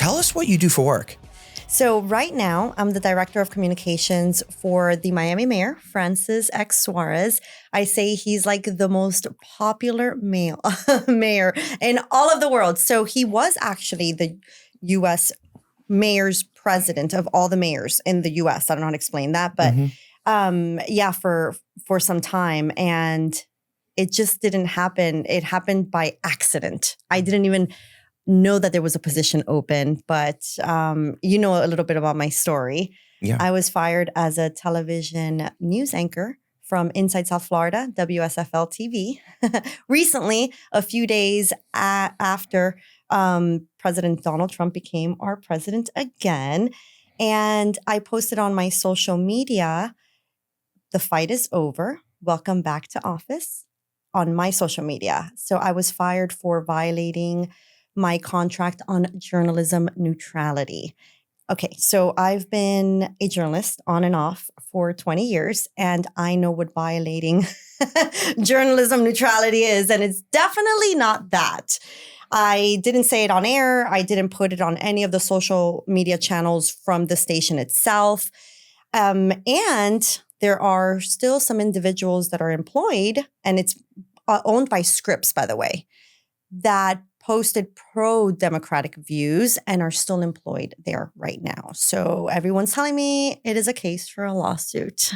Tell us what you do for work. So right now, I'm the director of communications for the Miami mayor, Francis X. Suarez. I say he's like the most popular mayor in all of the world. So he was actually the U.S. mayor's president of all the mayors in the U.S. I don't know how to explain that, but for some time. And it just didn't happen. It happened by accident. I didn't even know that there was a position open, but you know a little bit about my story. Yeah. I was fired as a television news anchor from inside South Florida, WSFL TV, recently, a few days after President Donald Trump became our president again. And I posted on my social media, "The fight is over. Welcome back to office," on my social media. So I was fired for violating my contract on journalism neutrality. Okay, so I've been a journalist on and off for 20 years, and I know what violating journalism neutrality is, and it's definitely not that. I didn't say it on air. I didn't put it on any of the social media channels from the station itself. And there are still some individuals that are employed, and it's owned by Scripps, by the way, that posted pro-democratic views and are still employed there right now. So everyone's telling me it is a case for a lawsuit.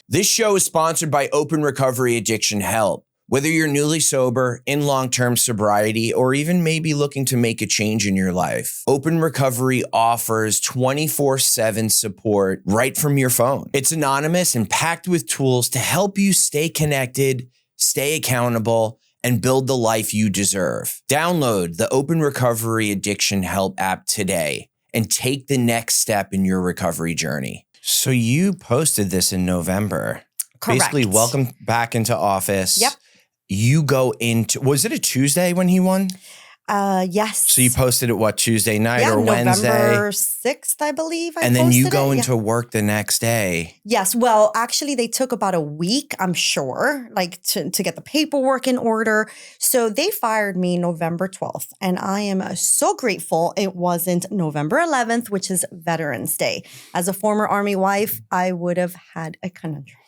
This show is sponsored by Open Recovery Addiction Help. Whether you're newly sober, in long-term sobriety, or even maybe looking to make a change in your life, Open Recovery offers 24/7 support right from your phone. It's anonymous and packed with tools to help you stay connected, stay accountable, and build the life you deserve. Download the Open Recovery Addiction Help app today and take the next step in your recovery journey. So you posted this in November. Correct. Basically, welcome back into office. Yep. You go into, was it a Tuesday when he won? Yes. So you posted it, Tuesday night or Wednesday? November 6th, I believe. And then you go into work the next day. Yes. Well, actually, they took about a week, I'm sure, like to get the paperwork in order. So they fired me November 12th. And I am so grateful it wasn't November 11th, which is Veterans Day. As a former Army wife, I would have had a conundrum.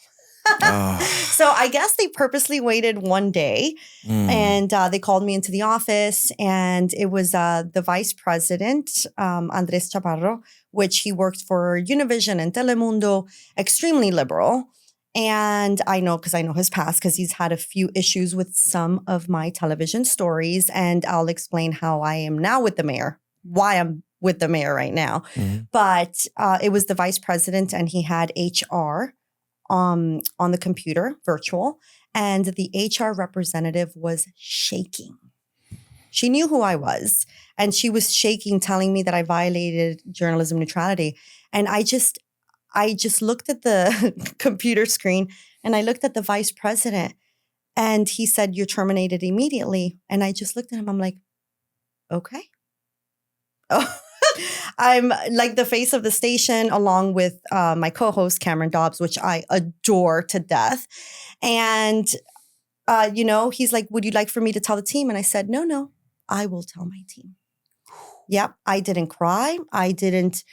So I guess they purposely waited one day and they called me into the office, and it was the vice president, Andres Chaparro, which he worked for Univision and Telemundo, extremely liberal. And I know because I know his past, because he's had a few issues with some of my television stories. And I'll explain how I am now with the mayor, why I'm with the mayor right now. But it was the vice president, and he had HR on the computer, virtual, and the HR representative was shaking. She knew who I was, and she was shaking, telling me that I violated journalism neutrality. And I just looked at the computer screen, and I looked at the vice president, and he said, "You're terminated immediately." And I just looked at him. I'm like, okay. Oh. I'm like the face of the station, along with my co-host, Cameron Dobbs, which I adore to death. And, he's like, "Would you like for me to tell the team?" And I said, no, I will tell my team. Yep. I didn't cry. I didn't,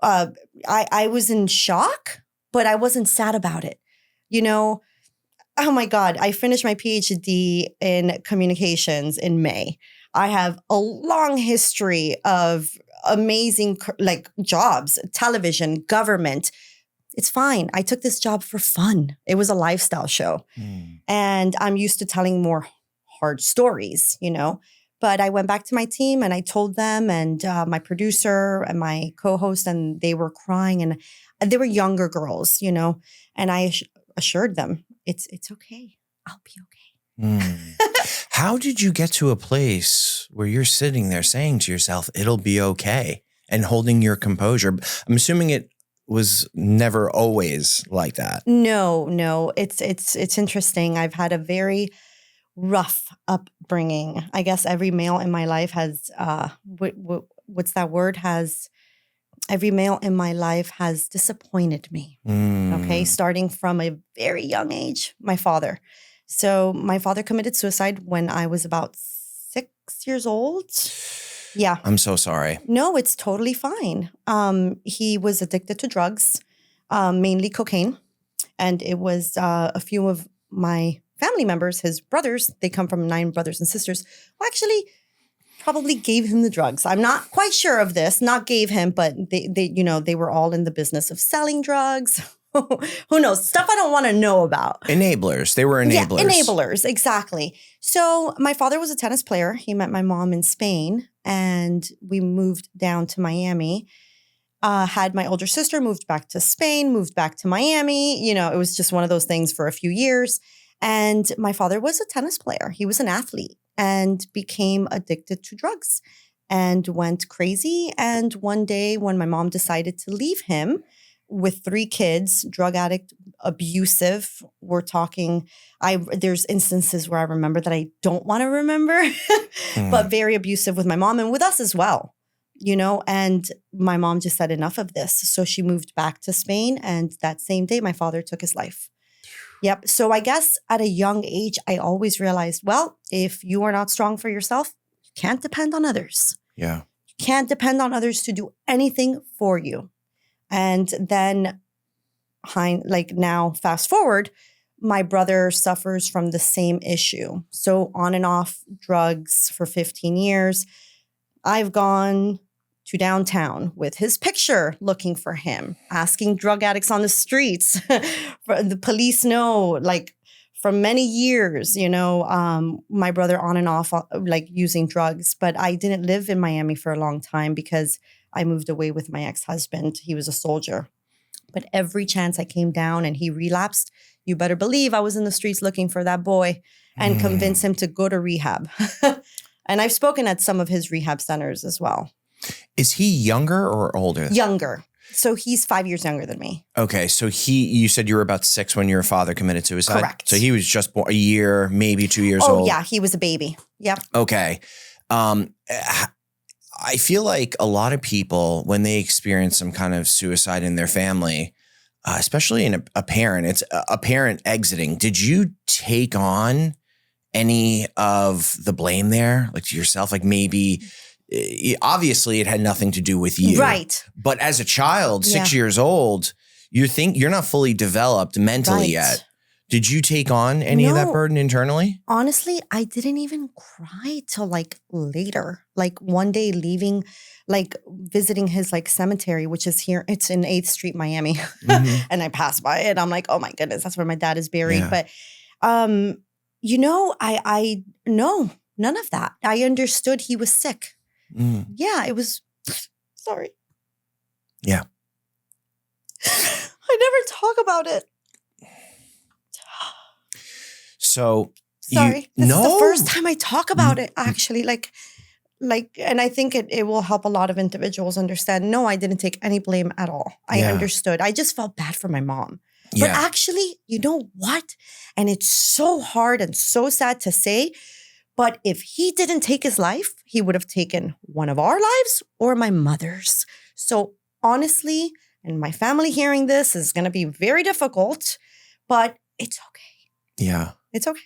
I was in shock, but I wasn't sad about it. Oh my God, I finished my PhD in communications in May. I have a long history of amazing jobs, television, government. It's fine. I took this job for fun. It was a lifestyle show. And I'm used to telling more hard stories, But I went back to my team and I told them, and my producer and my co-host, and they were crying, and they were younger girls, and I assured them, it's okay. I'll be okay. How did you get to a place where you're sitting there saying to yourself, "It'll be okay," and holding your composure? I'm assuming it was never always like that. No. It's interesting. I've had a very rough upbringing. I guess every male in my life has, what's that word? Every male in my life has disappointed me. Okay. Starting from a very young age, my father. So my father committed suicide when I was about 6 years old. Yeah. I'm so sorry. No, it's totally fine. He was addicted to drugs, mainly cocaine. And it was a few of my family members, his brothers, they come from 9 brothers and sisters, who actually probably gave him the drugs. I'm not quite sure of this, not gave him, but they were all in the business of selling drugs. Who knows? Stuff I don't want to know about. Enablers. They were enablers. Yeah, enablers, exactly. So my father was a tennis player. He met my mom in Spain and we moved down to Miami. Had my older sister, moved back to Spain, moved back to Miami. It was just one of those things for a few years. And my father was a tennis player. He was an athlete and became addicted to drugs and went crazy. And one day when my mom decided to leave him with 3 kids, drug addict, abusive, we're talking, there's instances where I remember that I don't want to remember, but very abusive with my mom and with us as well. And my mom just said enough of this. So she moved back to Spain. And that same day, my father took his life. Yep. So I guess at a young age, I always realized, well, if you are not strong for yourself, you can't depend on others. Yeah. You can't depend on others to do anything for you. And then now fast forward, my brother suffers from the same issue. So on and off drugs for 15 years. I've gone to downtown with his picture looking for him, asking drug addicts on the streets. The police know, for many years, my brother on and off, using drugs. But I didn't live in Miami for a long time because I moved away with my ex-husband. He was a soldier. But every chance I came down and he relapsed, you better believe I was in the streets looking for that boy and convince him to go to rehab. And I've spoken at some of his rehab centers as well. Is he younger or older? Younger. So he's 5 years younger than me. Okay. So you said you were about 6 when your father committed suicide? Correct. So he was just born a year, maybe 2 years old? Oh, yeah. He was a baby. Yep. Okay. I feel like a lot of people, when they experience some kind of suicide in their family, especially in a parent, it's a parent exiting. Did you take on any of the blame there, to yourself? Maybe, obviously it had nothing to do with you. Right. But as a child, 6 years old, you're not fully developed mentally yet. Did you take on any of that burden internally? Honestly, I didn't even cry till later. One day leaving, visiting his cemetery, which is here. It's in 8th Street, Miami. And I passed by it. I'm like, oh my goodness, that's where my dad is buried. Yeah. But, I no, none of that. I understood he was sick. Yeah, it was, sorry. Yeah. I never talk about it. So sorry, this is the first time I talk about it, actually. And I think it will help a lot of individuals understand. No, I didn't take any blame at all. I understood. I just felt bad for my mom. Yeah. But actually, you know what? And it's so hard and so sad to say, but if he didn't take his life, he would have taken one of our lives or my mother's. So honestly, and my family hearing this is going to be very difficult, but it's okay. Yeah. It's okay.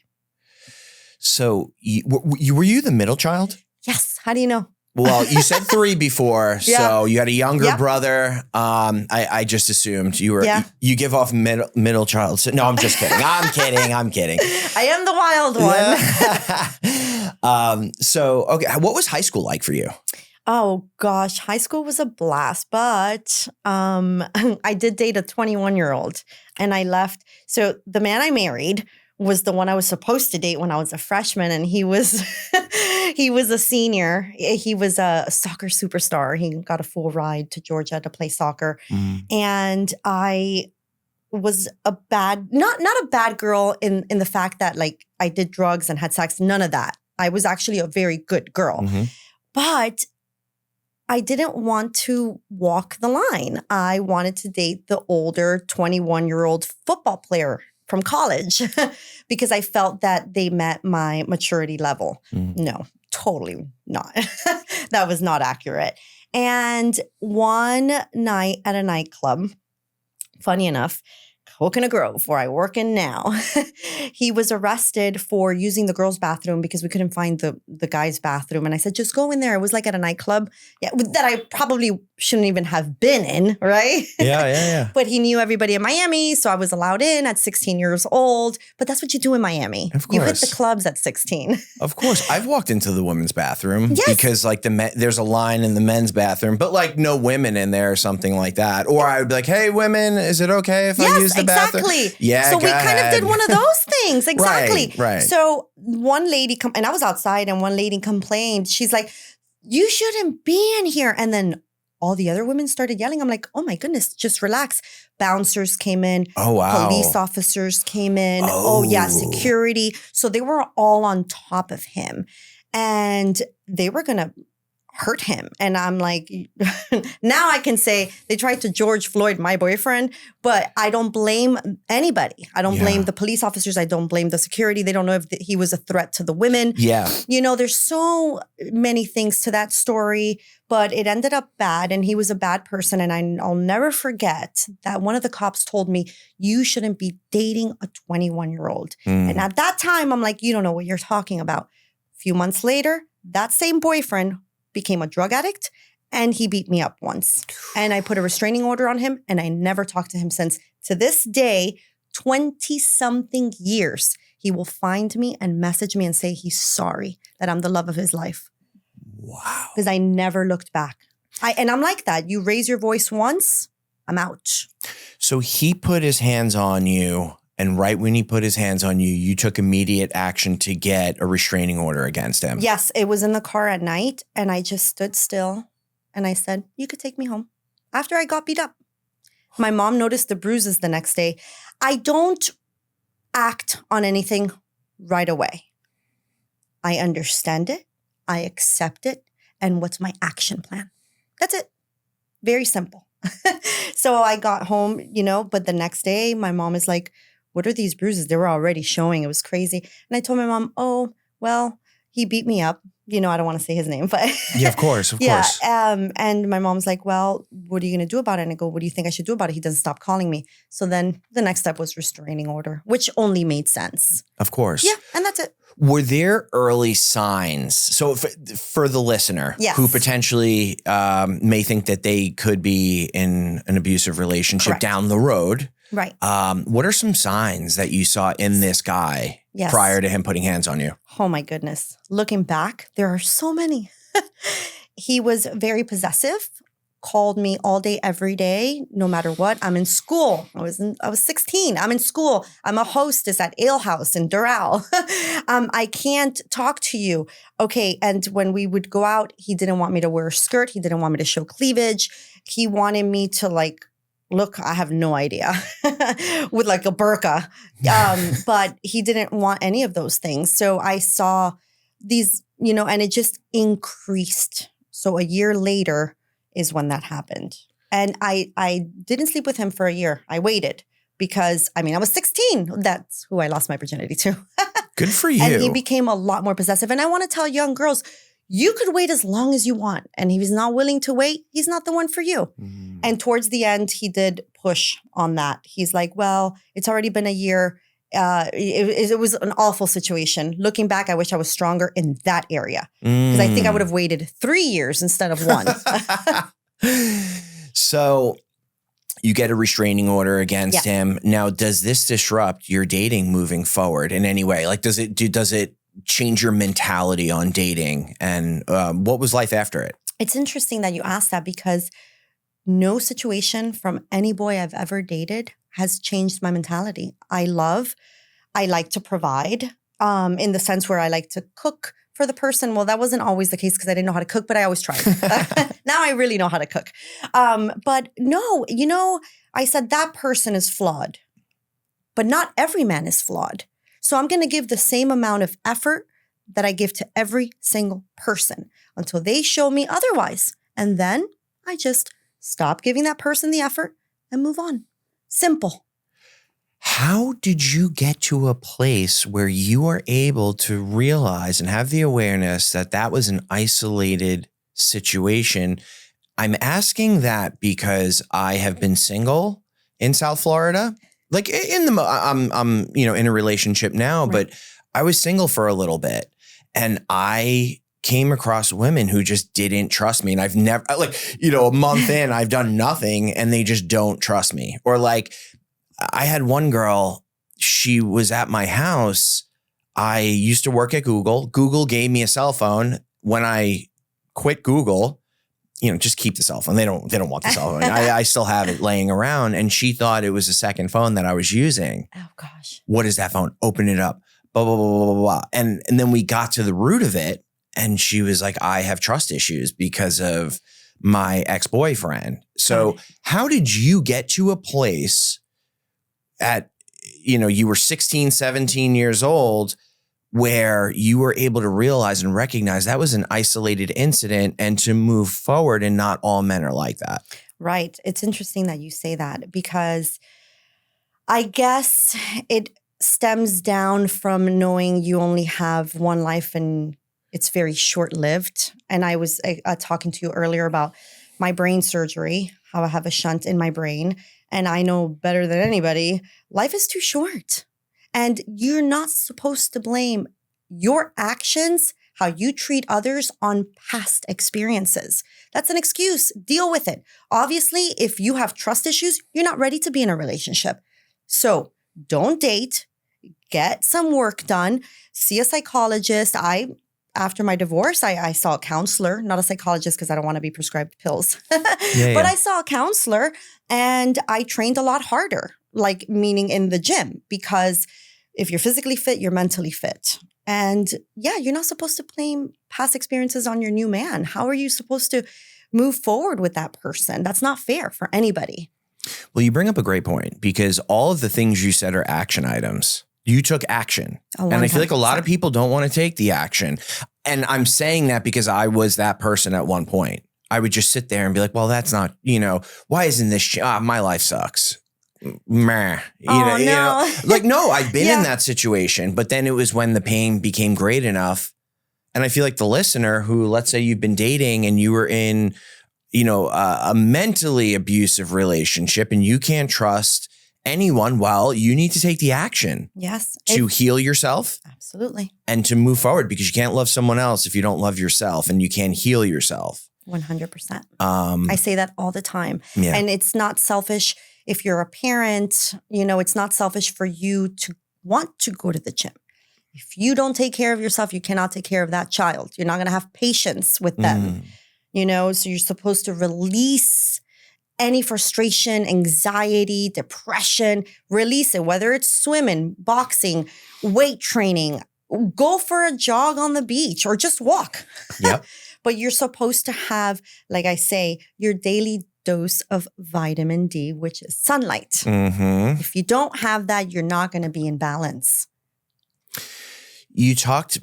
So were you the middle child? Yes. How do you know? Well, you said 3 before, Yeah. so you had a younger brother. I just assumed you were. Yeah. You give off middle child. So, no, I'm just kidding. I'm kidding. I am the wild one. Yeah. So, okay, what was high school like for you? Oh gosh, high school was a blast, but I did date a 21-year-old, and I left. So the man I married was the one I was supposed to date when I was a freshman, and he was he was a senior. He was a soccer superstar. He got a full ride to Georgia to play soccer, and I was a bad, not a bad girl in the fact that I did drugs and had sex. None of that. I was actually a very good girl, but I didn't want to walk the line. I wanted to date the older 21-year-old football player from college because I felt that they met my maturity level. No, totally not. That was not accurate. And one night at a nightclub, funny enough, Coconut Grove, where I work in now. He was arrested for using the girls' bathroom because we couldn't find the guys' bathroom. And I said, just go in there. It was like at a nightclub that I probably shouldn't even have been in, right? Yeah. But he knew everybody in Miami, so I was allowed in at 16 years old. But that's what you do in Miami. Of course. You hit the clubs at 16. Of course. I've walked into the women's bathroom Yes. because like there's a line in the men's bathroom, but like no women in there or something like that. Or I would be like, hey, women, is it okay if I use the bathroom? Exactly. Yeah, so we kind of did one of those things. Exactly. Right. So one lady, and I was outside and one lady complained. She's like, you shouldn't be in here. And then all the other women started yelling. I'm like, oh my goodness, just relax. Bouncers came in. Oh, wow. Police officers came in. Oh. Oh yeah, security. So they were all on top of him. And they were going to hurt him. And I'm like, now I can say they tried to George Floyd, my boyfriend, but I don't blame anybody. I don't blame the police officers. I don't blame the security. They don't know if he was a threat to the women. Yeah. You know, there's so many things to that story, but it ended up bad. And he was a bad person. And I'll never forget that one of the cops told me, you shouldn't be dating a 21-year-old. And at that time, I'm like, you don't know what you're talking about. A few months later, that same boyfriend became a drug addict and he beat me up once. And I put a restraining order on him and I never talked to him since. To this day, 20-something years, he will find me and message me and say he's sorry that I'm the love of his life. Wow. Because I never looked back. And I'm like that. You raise your voice once, I'm out. So he put his hands on you. And right when he put his hands on you, you took immediate action to get a restraining order against him. Yes, it was in the car at night. And I just stood still and I said, you could take me home. After I got beat up. My mom noticed the bruises the next day. I don't act on anything right away. I understand it. I accept it. And what's my action plan? That's it. Very simple. So I got home, but the next day my mom is like, what are these bruises? They were already showing. It was crazy. And I told my mom, oh, well, he beat me up. I don't want to say his name, but yeah, of course. And my mom's like, well, what are you going to do about it? And I go, what do you think I should do about it? He doesn't stop calling me. So then the next step was restraining order, which only made sense. Of course. Yeah, and that's it. Were there early signs? So for the listener who potentially may think that they could be in an abusive relationship down the road. Right. What are some signs that you saw in this guy prior to him putting hands on you? Oh my goodness. Looking back, there are so many. He was very possessive, called me all day, every day, no matter what. I'm in school. I was 16. I'm in school. I'm a hostess at Ale House in Doral. I can't talk to you. Okay. And when we would go out, he didn't want me to wear a skirt. He didn't want me to show cleavage. He wanted me to look, I have no idea, with like a burqa. But he didn't want any of those things. So I saw these, and it just increased. So a year later is when that happened. And I didn't sleep with him for a year. I waited because, I was 16. That's who I lost my virginity to. Good for you. And he became a lot more possessive. And I want to tell young girls, you could wait as long as you want. And if he's not willing to wait, he's not the one for you. And towards the end, he did push on that. He's like, well, it's already been a year. It was an awful situation. Looking back, I wish I was stronger in that area. Because I think I would have waited 3 years instead of 1. So you get a restraining order against him. Now, does this disrupt your dating moving forward in any way? Like, does it change your mentality on dating? And what was life after it? It's interesting that you asked that because no situation from any boy I've ever dated has changed my mentality. I like to provide in the sense where I like to cook for the person. Well, that wasn't always the case because I didn't know how to cook, but I always tried. Now I really know how to cook. But no, I said that person is flawed, but not every man is flawed. So I'm going to give the same amount of effort that I give to every single person until they show me otherwise. And then I just stop giving that person the effort and move on. Simple. How did you get to a place where you are able to realize and have the awareness that that was an isolated situation? I'm asking that because I have been single in South Florida. Like I'm in a relationship now, but I was single for a little bit and I came across women who just didn't trust me. And I've never a month in, I've done nothing and they just don't trust me. Or like I had one girl, she was at my house. I used to work at Google. Google gave me a cell phone. When I quit Google, just keep the cell phone. They don't want the cell phone. I still have it laying around. And she thought it was a second phone that I was using. Oh gosh. What is that phone? Open it up. Blah, blah, blah, blah, blah. And then we got to the root of it. And she was like, I have trust issues because of my ex-boyfriend. So how did you get to a place at, you were 16, 17 years old where you were able to realize and recognize that was an isolated incident and to move forward, and not all men are like that? Right. It's interesting that you say that because I guess it stems down from knowing you only have one life and it's very short-lived. And I was talking to you earlier about my brain surgery, how I have a shunt in my brain. And I know better than anybody, life is too short. And you're not supposed to blame your actions, how you treat others, on past experiences. That's an excuse. Deal with it. Obviously, if you have trust issues, you're not ready to be in a relationship. So don't date. Get some work done. See a psychologist. After my divorce, I saw a counselor, not a psychologist because I don't want to be prescribed pills. But I saw a counselor and I trained a lot harder, like meaning in the gym, because if you're physically fit, you're mentally fit. And you're not supposed to blame past experiences on your new man. How are you supposed to move forward with that person? That's not fair for anybody. Well, you bring up a great point because all of the things you said are action items. You took action. And I feel like a lot of people don't want to take the action. And I'm saying that because I was that person at one point. I would just sit there and be like, well, that's not, why isn't this, my life sucks. Meh. No, I've been in that situation. But then it was when the pain became great enough. And I feel like the listener who, let's say you've been dating and you were in, a mentally abusive relationship and you can't trust anyone, well, you need to take the action. Yes. To heal yourself. Absolutely. And to move forward, because you can't love someone else if you don't love yourself, and you can't heal yourself. 100%. I say that all the time. Yeah. And it's not selfish if you're a parent, it's not selfish for you to want to go to the gym. If you don't take care of yourself, you cannot take care of that child. You're not going to have patience with them, so you're supposed to release any frustration, anxiety, depression, release it, whether it's swimming, boxing, weight training, go for a jog on the beach or just walk. Yep. But you're supposed to have, like I say, your daily dose of vitamin D, which is sunlight. Mm-hmm. If you don't have that, you're not going to be in balance. You talked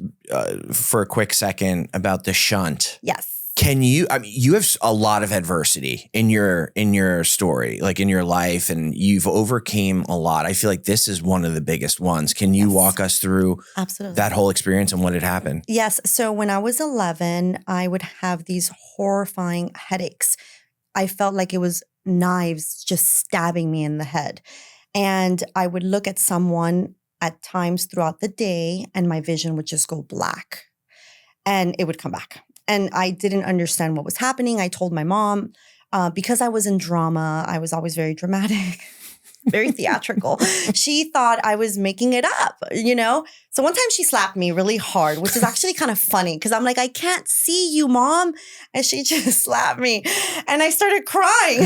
for a quick second about the shunt. Yes. You have a lot of adversity in your story, like in your life, and you've overcame a lot. I feel like this is one of the biggest ones. Can you walk us through that whole experience and what had happened? Yes. So when I was 11, I would have these horrifying headaches. I felt like it was knives just stabbing me in the head. And I would look at someone at times throughout the day and my vision would just go black and it would come back. And I didn't understand what was happening. I told my mom, because I was in drama, I was always very dramatic, very theatrical. She thought I was making it up, So one time she slapped me really hard, which is actually kind of funny because I'm like, I can't see you, Mom. And she just slapped me. And I started crying.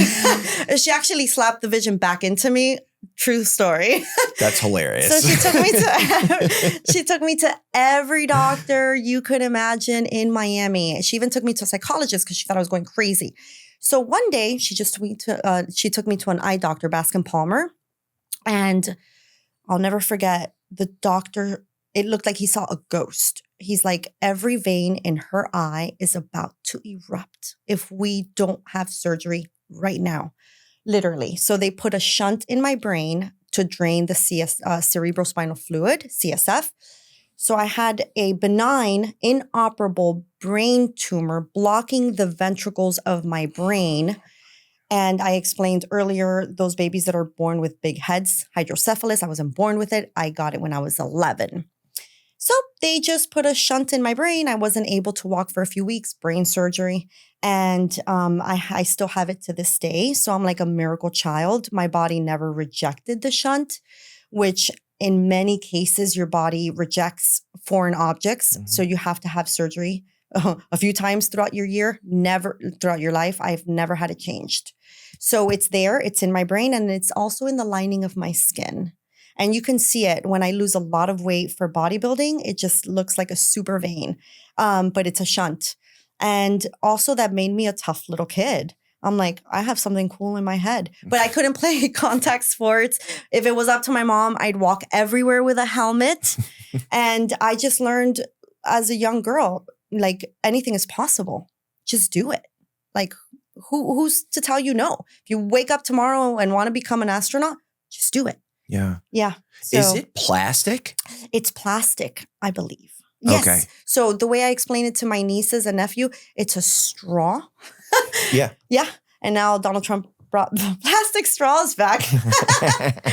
She actually slapped the vision back into me. True story. That's hilarious. So she took me to every doctor you could imagine in Miami. She even took me to a psychologist because she thought I was going crazy. So one day she took me to an eye doctor, Bascom Palmer, and I'll never forget the doctor. It looked like he saw a ghost. He's like, every vein in her eye is about to erupt if we don't have surgery right now. Literally. So they put a shunt in my brain to drain the cerebrospinal fluid, CSF. So I had a benign, inoperable brain tumor blocking the ventricles of my brain. And I explained earlier, those babies that are born with big heads, hydrocephalus, I wasn't born with it. I got it when I was 11. So they just put a shunt in my brain. I wasn't able to walk for a few weeks, brain surgery. And I still have it to this day. So I'm like a miracle child. My body never rejected the shunt, which in many cases, your body rejects foreign objects. So you have to have surgery a few times throughout your year, never throughout your life. I've never had it changed. So it's there, it's in my brain, and it's also in the lining of my skin. And you can see it when I lose a lot of weight for bodybuilding. It just looks like a super vein, but it's a shunt. And also that made me a tough little kid. I'm like, I have something cool in my head, but I couldn't play contact sports. If it was up to my mom, I'd walk everywhere with a helmet. And I just learned as a young girl, like anything is possible. Just do it. Like who's to tell you no? If you wake up tomorrow and want to become an astronaut, just do it. Yeah. Yeah. So is it plastic? It's plastic, I believe. Yes. Okay. So the way I explain it to my nieces and nephew, it's a straw. Yeah. Yeah. And now Donald Trump brought the plastic straws back,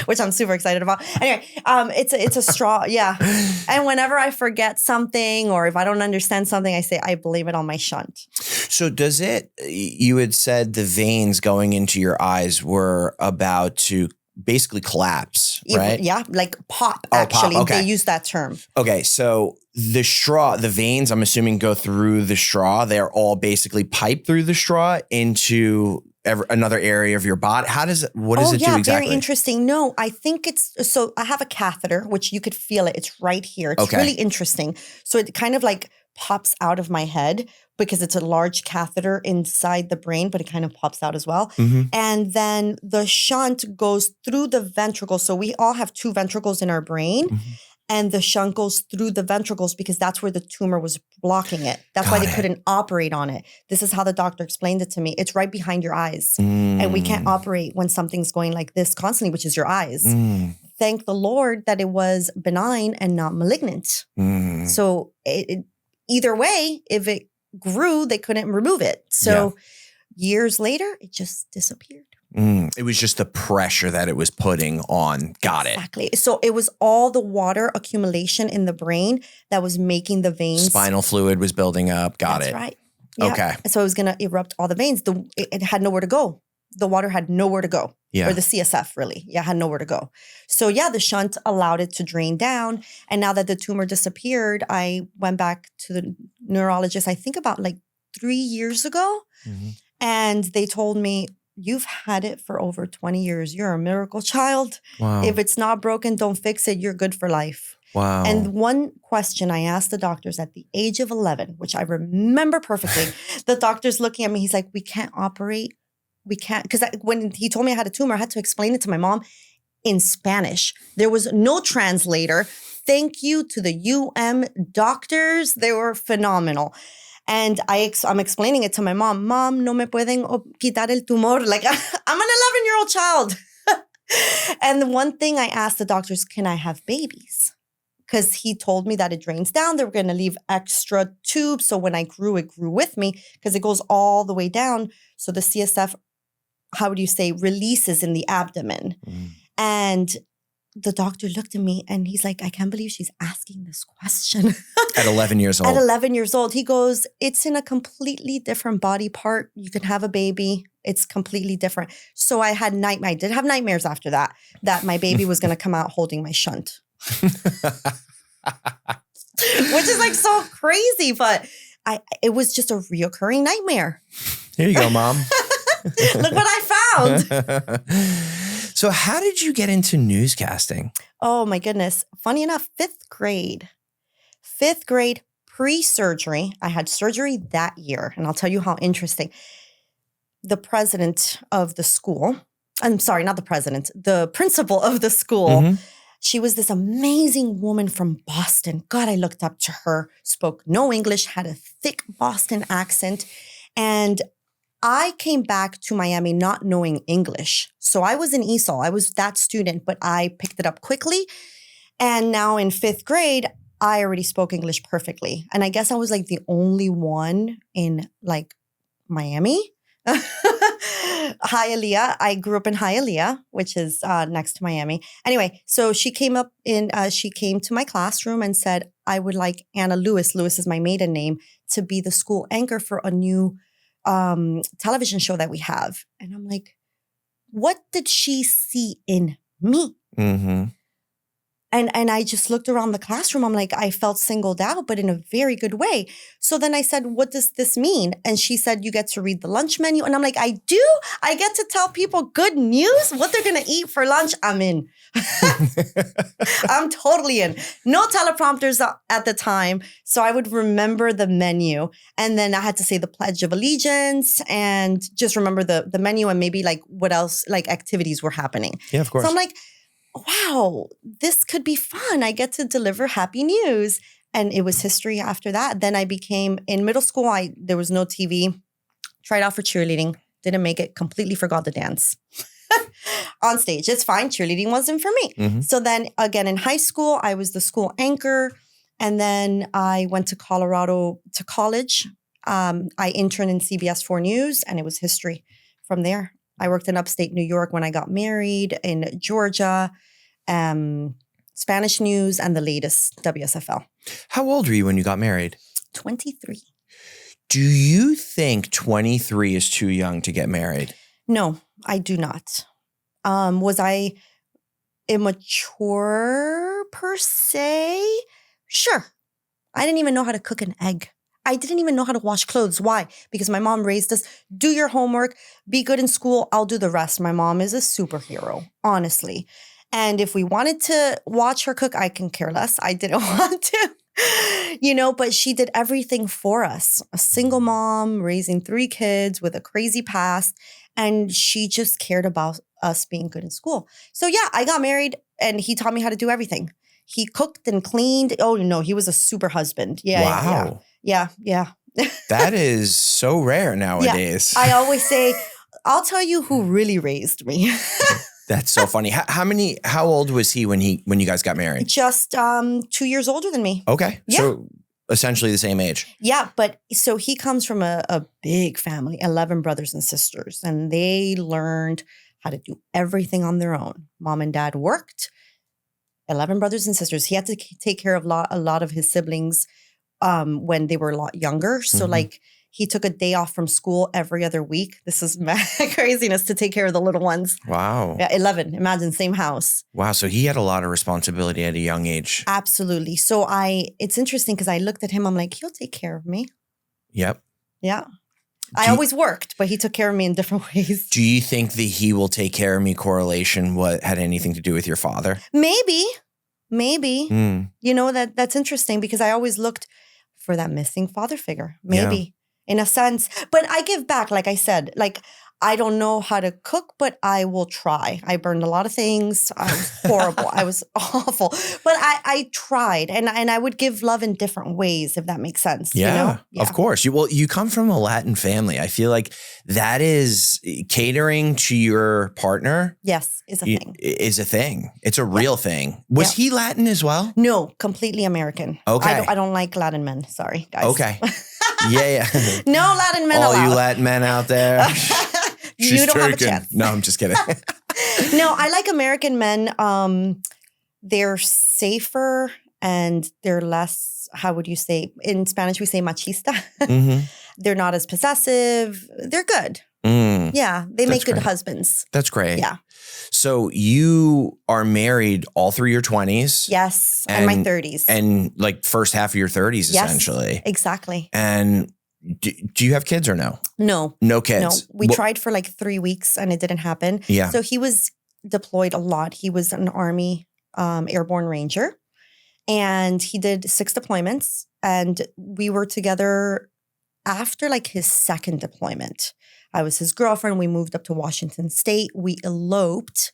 which I'm super excited about. Anyway, it's a straw. Yeah. And whenever I forget something or if I don't understand something, I say, I blame it on my shunt. So does it, you had said the veins going into your eyes were about to basically collapse, right? Yeah, like pop, actually. Pop. Okay. They use that term. Okay, so the straw, the veins, I'm assuming go through the straw. They're all basically piped through the straw into another area of your body. What does it do exactly? Very interesting. No, I think so I have a catheter, which you could feel it. It's right here. It's really interesting. So it kind of like pops out of my head because it's a large catheter inside the brain, but it kind of pops out as well. Mm-hmm. And then the shunt goes through the ventricles. So we all have 2 ventricles in our brain. Mm-hmm. And the shunt goes through the ventricles because that's where the tumor was blocking it. That's why they couldn't operate on it. This is how the doctor explained it to me. It's right behind your eyes. And we can't operate when something's going like this constantly, which is your eyes. Thank the Lord that it was benign and not malignant. So either way, if it grew, they couldn't remove it. So years later, it just disappeared. It was just the pressure that it was putting on. Got it. Exactly. So it was all the water accumulation in the brain that was making the veins. Spinal fluid was building up. Got it. That's right. Yeah. Okay. So it was going to erupt all the veins. It had nowhere to go. The water had nowhere to go. Yeah. Or the CSF really. Yeah, had nowhere to go. So yeah, the shunt allowed it to drain down. And now that the tumor disappeared, I went back to the neurologist, I think about like 3 years ago. Mm-hmm. And they told me, you've had it for over 20 years. You're a miracle child. Wow. If it's not broken, don't fix it. You're good for life. Wow. And one question I asked the doctors at the age of 11, which I remember perfectly, the doctor's looking at me. He's like, we can't operate. We can't. Because when he told me I had a tumor, I had to explain it to my mom in Spanish. There was no translator. Thank you to the doctors. They were phenomenal. And I'm explaining it to my mom. Mom, no me pueden quitar el tumor. Like, I'm an 11-year-old child. And the one thing I asked the doctors, can I have babies? Because he told me that it drains down. They were going to leave extra tubes. So when I grew, it grew with me because it goes all the way down. So the CSF, how would you say, releases in the abdomen. And the doctor looked at me and he's like, I can't believe she's asking this question. At 11 years old. At 11 years old. He goes, it's in a completely different body part. You can have a baby. It's completely different. So I did have nightmares after that my baby was going to come out holding my shunt. Which is like so crazy, but it was just a reoccurring nightmare. Here you go, Mom. Look what I found. So how did you get into newscasting? Oh my goodness. Funny enough, 5th grade. 5th grade pre-surgery. I had surgery that year. And I'll tell you how interesting. The president of the school, I'm sorry, not the president, the principal of the school, she was this amazing woman from Boston. God, I looked up to her, spoke no English, had a thick Boston accent. And I came back to Miami not knowing English. So I was in ESOL. I was that student, but I picked it up quickly. And now in 5th grade, I already spoke English perfectly. And I guess I was like the only one in like Miami Hialeah. I grew up in Hialeah, which is next to Miami. Anyway, so she came to my classroom and said, I would like Anna Lewis is my maiden name, to be the school anchor for a new television show that we have. And I'm like, what did she see in me? Mm-hmm. And I just looked around the classroom. I'm like, I felt singled out, but in a very good way. So then I said, what does this mean? And she said, you get to read the lunch menu. And I'm like, I do? I get to tell people good news, what they're going to eat for lunch? I'm in. I'm totally in. No teleprompters at the time. So I would remember the menu. And then I had to say the Pledge of Allegiance and just remember the menu and maybe like what else, like activities were happening. Yeah, of course. So I'm like, wow, this could be fun. I get to deliver happy news. And it was history after that. Then I became, in middle school, there was no TV. Tried out for cheerleading. Didn't make it. Completely forgot to dance on stage. It's fine. Cheerleading wasn't for me. Mm-hmm. So then again, in high school, I was the school anchor. And then I went to Colorado to college. I interned in CBS 4 News, and it was history from there. I worked in upstate New York when I got married, in Georgia, Spanish News, and the latest WSFL. How old were you when you got married? 23. Do you think 23 is too young to get married? No, I do not. Was I immature per se? Sure. I didn't even know how to cook an egg. I didn't even know how to wash clothes. Why? Because my mom raised us, do your homework, be good in school, I'll do the rest. My mom is a superhero, honestly. And if we wanted to watch her cook, I can care less. I didn't want to, but she did everything for us. A single mom, raising 3 kids with a crazy past. And she just cared about us being good in school. So yeah, I got married and he taught me how to do everything. He cooked and cleaned. Oh no, he was a super husband. Yeah. Wow. Yeah. That is so rare nowadays. Yeah. I always say, I'll tell you who really raised me. That's so funny. How old was he when you guys got married? Just 2 years older than me. Okay. Yeah. So essentially the same age. Yeah. But so he comes from a big family, 11 brothers and sisters, and they learned how to do everything on their own. Mom and dad worked, 11 brothers and sisters. He had to take care of a lot of his siblings when they were a lot younger. So like he took a day off from school every other week. This is craziness to take care of the little ones. Wow. Yeah, 11. Imagine, same house. Wow. So he had a lot of responsibility at a young age. Absolutely. So it's interesting because I looked at him. I'm like, he'll take care of me. Yep. Yeah. I always worked, but he took care of me in different ways. Do you think the he will take care of me correlation had anything to do with your father? Maybe. Mm. That's interesting because I always looked for that missing father figure. Maybe in a sense, but I give back. Like I said, I don't know how to cook, but I will try. I burned a lot of things. I was horrible. I was awful, but I tried, and I would give love in different ways, if that makes sense. Yeah, of course. You come from a Latin family. I feel like that is catering to your partner. Yes, is a thing. It's a real thing. Was he Latin as well? No, completely American. Okay. I don't like Latin men. Sorry, guys. Okay. Yeah. No Latin men allowed. All you Latin men out there. You don't have a chance. No, I'm just kidding. No, I like American men. They're safer and they're less, how would you say? In Spanish, we say machista. Mm-hmm. They're not as possessive. They're good. Mm. Yeah, they make good husbands. That's great. Yeah. So you are married all through your 20s? Yes, and my 30s. And like first half of your 30s, essentially. Exactly. And do you have kids or no? No. No kids? No. We tried for like 3 weeks and it didn't happen. Yeah. So he was deployed a lot. He was an Army airborne ranger and he did 6 deployments and we were together after like his 2nd deployment. I was his girlfriend. We moved up to Washington State. We eloped.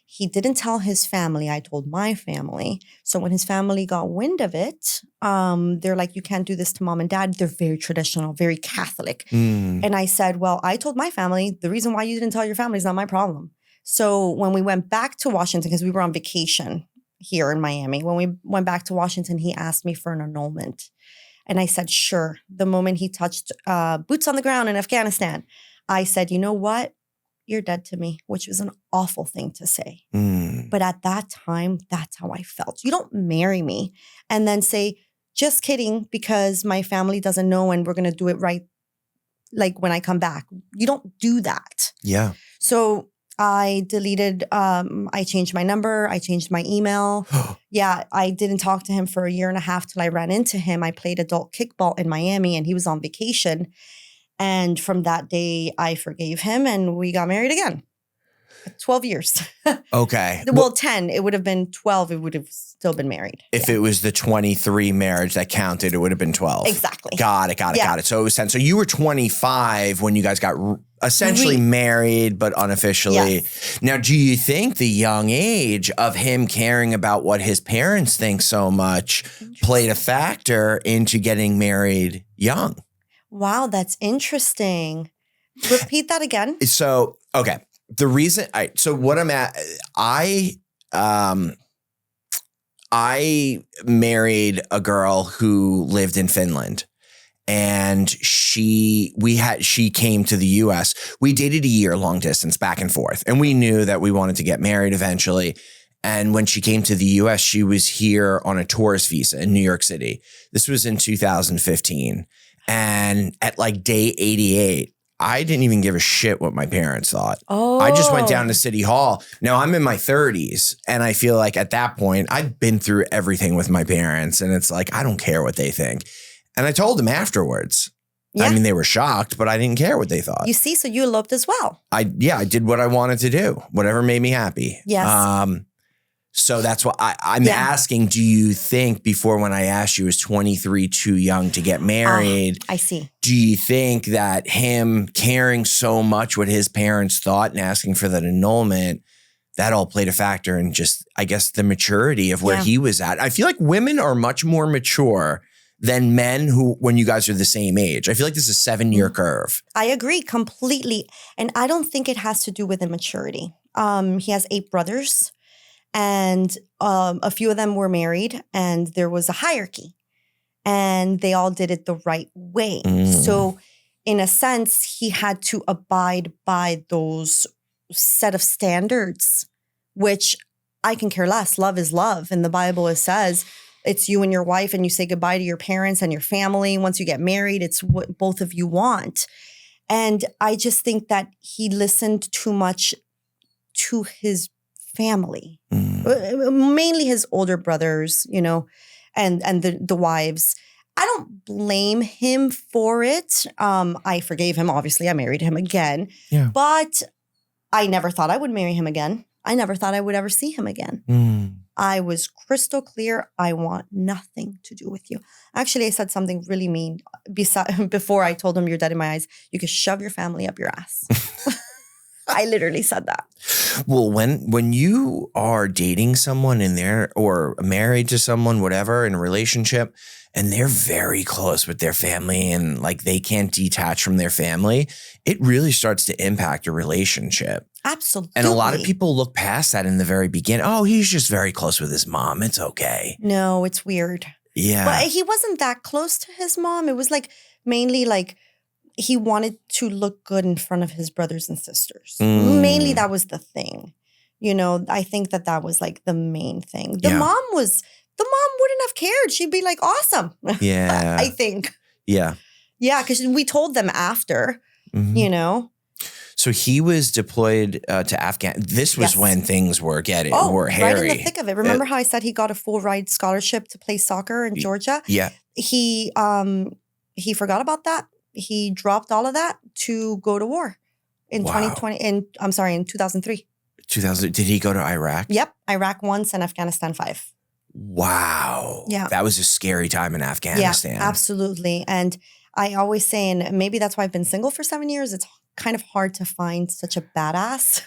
He didn't tell his family. I told my family. So when his family got wind of it, they're like, you can't do this to mom and dad. They're very traditional, very Catholic. Mm. And I said, well, I told my family, the reason why you didn't tell your family is not my problem. So when we went back to Washington, because we were on vacation here in Miami, when we went back to Washington, he asked me for an annulment. And I said, sure. The moment he touched boots on the ground in Afghanistan, I said, you know what? You're dead to me, which was an awful thing to say. But at that time, that's how I felt. You don't marry me and then say, just kidding, because my family doesn't know and we're going to do it right. Like when I come back, you don't do that. Yeah. So I deleted, I changed my number. I changed my email. Yeah. I didn't talk to him for a year and a half till I ran into him. I played adult kickball in Miami and he was on vacation. And from that day, I forgave him and we got married again. 12 years. Okay. Well, 10. It would have been 12. It would have still been married. If it was the 23 marriage that counted, it would have been 12. Exactly. Got it. So it was 10. So you were 25 when you guys got essentially married, but unofficially. Yes. Now, do you think the young age of him caring about what his parents think so much played a factor into getting married young? Wow, that's interesting. Repeat that again. So, okay. The reason I married a girl who lived in Finland and she came to the US. We dated a year long distance back and forth. And we knew that we wanted to get married eventually. And when she came to the US, she was here on a tourist visa in New York City. This was in 2015. And at like day 88, I didn't even give a shit what my parents thought. Oh. I just went down to City Hall. Now I'm in my 30s and I feel like at that point I've been through everything with my parents and it's like, I don't care what they think. And I told them afterwards. Yeah. I mean, they were shocked, but I didn't care what they thought. You see, so you eloped as well. I did what I wanted to do, whatever made me happy. Yes. So that's what I'm asking. Do you think before when I asked you, was 23 too young to get married? I see. Do you think that him caring so much what his parents thought and asking for that annulment, that all played a factor in just, I guess, the maturity of where he was at? I feel like women are much more mature than men who, when you guys are the same age. I feel like this is a 7-year curve. I agree completely. And I don't think it has to do with immaturity. He has 8 brothers. And a few of them were married and there was a hierarchy and they all did it the right way. So in a sense, he had to abide by those set of standards, which I can care less. Love is love. In the Bible, it says it's you and your wife and you say goodbye to your parents and your family. Once you get married, it's what both of you want. And I just think that he listened too much to his family, mainly his older brothers, you know, and the wives. I don't blame him for it. I forgave him. Obviously, I married him again. Yeah. But I never thought I would marry him again. I never thought I would ever see him again. I was crystal clear. I want nothing to do with you. Actually, I said something really mean before I told him you're dead in my eyes. You could shove your family up your ass. I literally said that. Well, when you are dating someone or married to someone, whatever, in a relationship, and they're very close with their family and like they can't detach from their family, it really starts to impact your relationship. Absolutely. And a lot of people look past that in the very beginning. Oh, he's just very close with his mom. It's okay. No, it's weird. Yeah. But he wasn't that close to his mom. It was like mainly like he wanted to look good in front of his brothers and sisters. Mainly that was the thing. You know, I think that was like the main thing. The mom wouldn't have cared. She'd be like, awesome. Yeah. I think. Yeah. Yeah, because we told them after, you know. So he was deployed to Afghanistan. This was when things were hairy. Right in the thick of it. Remember how I said he got a full ride scholarship to play soccer in Georgia? Yeah. He forgot about that. He dropped all of that to go to war in 2020. In 2003. 2000. Did he go to Iraq? Yep. Iraq once and Afghanistan 5. Wow. Yeah. That was a scary time in Afghanistan. Yeah, absolutely. And I always say, and maybe that's why I've been single for 7 years, it's kind of hard to find such a badass.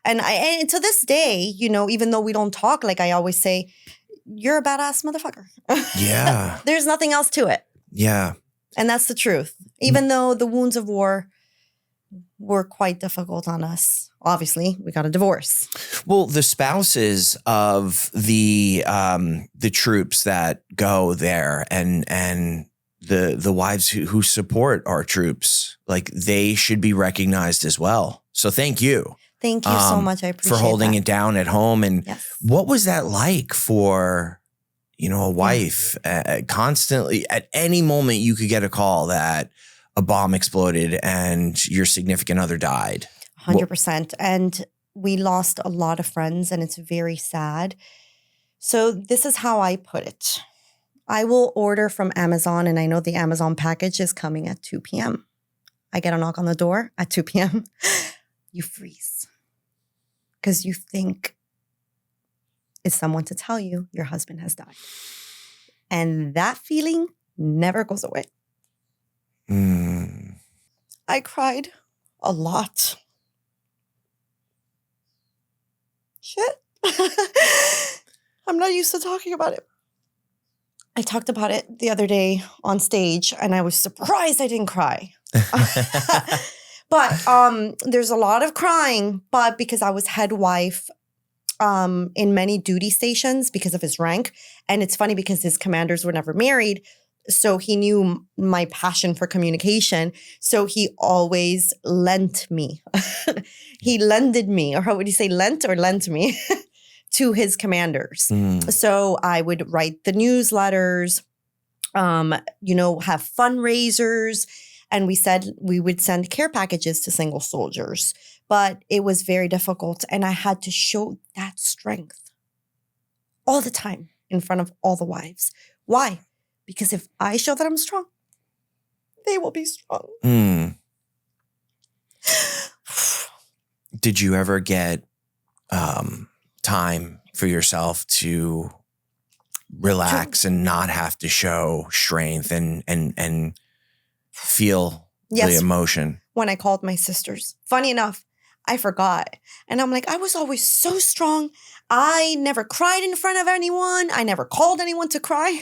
and to this day, you know, even though we don't talk, like I always say, you're a badass motherfucker. Yeah. There's nothing else to it. Yeah. And that's the truth. Even though the wounds of war were quite difficult on us. Obviously, we got a divorce. Well, the spouses of the troops that go there and the wives who support our troops, like they should be recognized as well. So thank you. Thank you so much. I appreciate for holding that. it down at home. And Yes. what was that like for, a wife constantly at any moment you could get a call that a bomb exploded and your significant other died? 100%. And we lost a lot of friends and it's very sad. So this is how I put it. I will order from Amazon and I know the Amazon package is coming at 2 p.m. I get a knock on the door at 2 p.m. You freeze because you think it's someone to tell you your husband has died. And that feeling never goes away. I cried a lot. Shit. I'm not used to talking about it. I talked about it the other day on stage and I was surprised I didn't cry. But there's a lot of crying, but because I was head wife in many duty stations because of his rank. And it's funny because his commanders were never married. So he knew my passion for communication. So he always lent me. He lended me, or how would you say lent or lent me to his commanders. So I would write the newsletters, have fundraisers. And we said we would send care packages to single soldiers. But it was very difficult. And I had to show that strength all the time in front of all the wives. Why? Because if I show that I'm strong, they will be strong. Did you ever get time for yourself to relax and not have to show strength and feel the emotion? When I called my sisters. Funny enough, I forgot. And I'm like, I was always so strong. I never cried in front of anyone. I never called anyone to cry.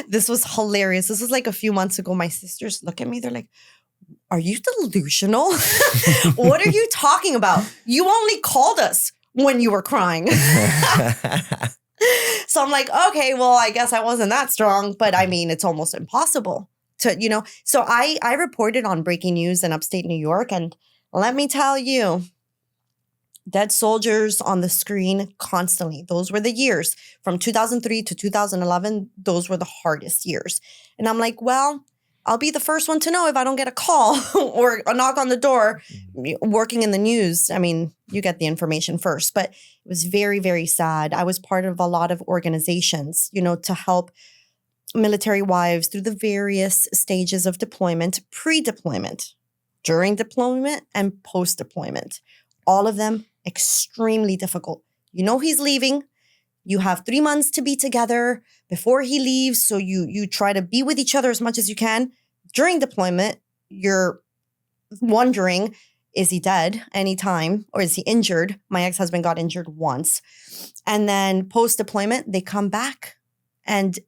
This was hilarious. This was like a few months ago. My sisters look at me. They're like, are you delusional? What are you talking about? You only called us when you were crying. So I'm like, okay, well, I guess I wasn't that strong. But I mean, it's almost impossible to, So I reported on breaking news in upstate New York. And let me tell you, dead soldiers on the screen constantly. Those were the years from 2003 to 2011. Those were the hardest years. And I'm like, well, I'll be the first one to know if I don't get a call or a knock on the door working in the news. I mean, you get the information first, but it was very, very sad. I was part of a lot of organizations, to help military wives through the various stages of deployment, pre-deployment, during deployment, and post-deployment. All of them extremely difficult. He's leaving. You have 3 months to be together before he leaves. So you try to be with each other as much as you can. During deployment, you're wondering, is he dead anytime or is he injured? My ex-husband got injured once. And then post-deployment, they come back and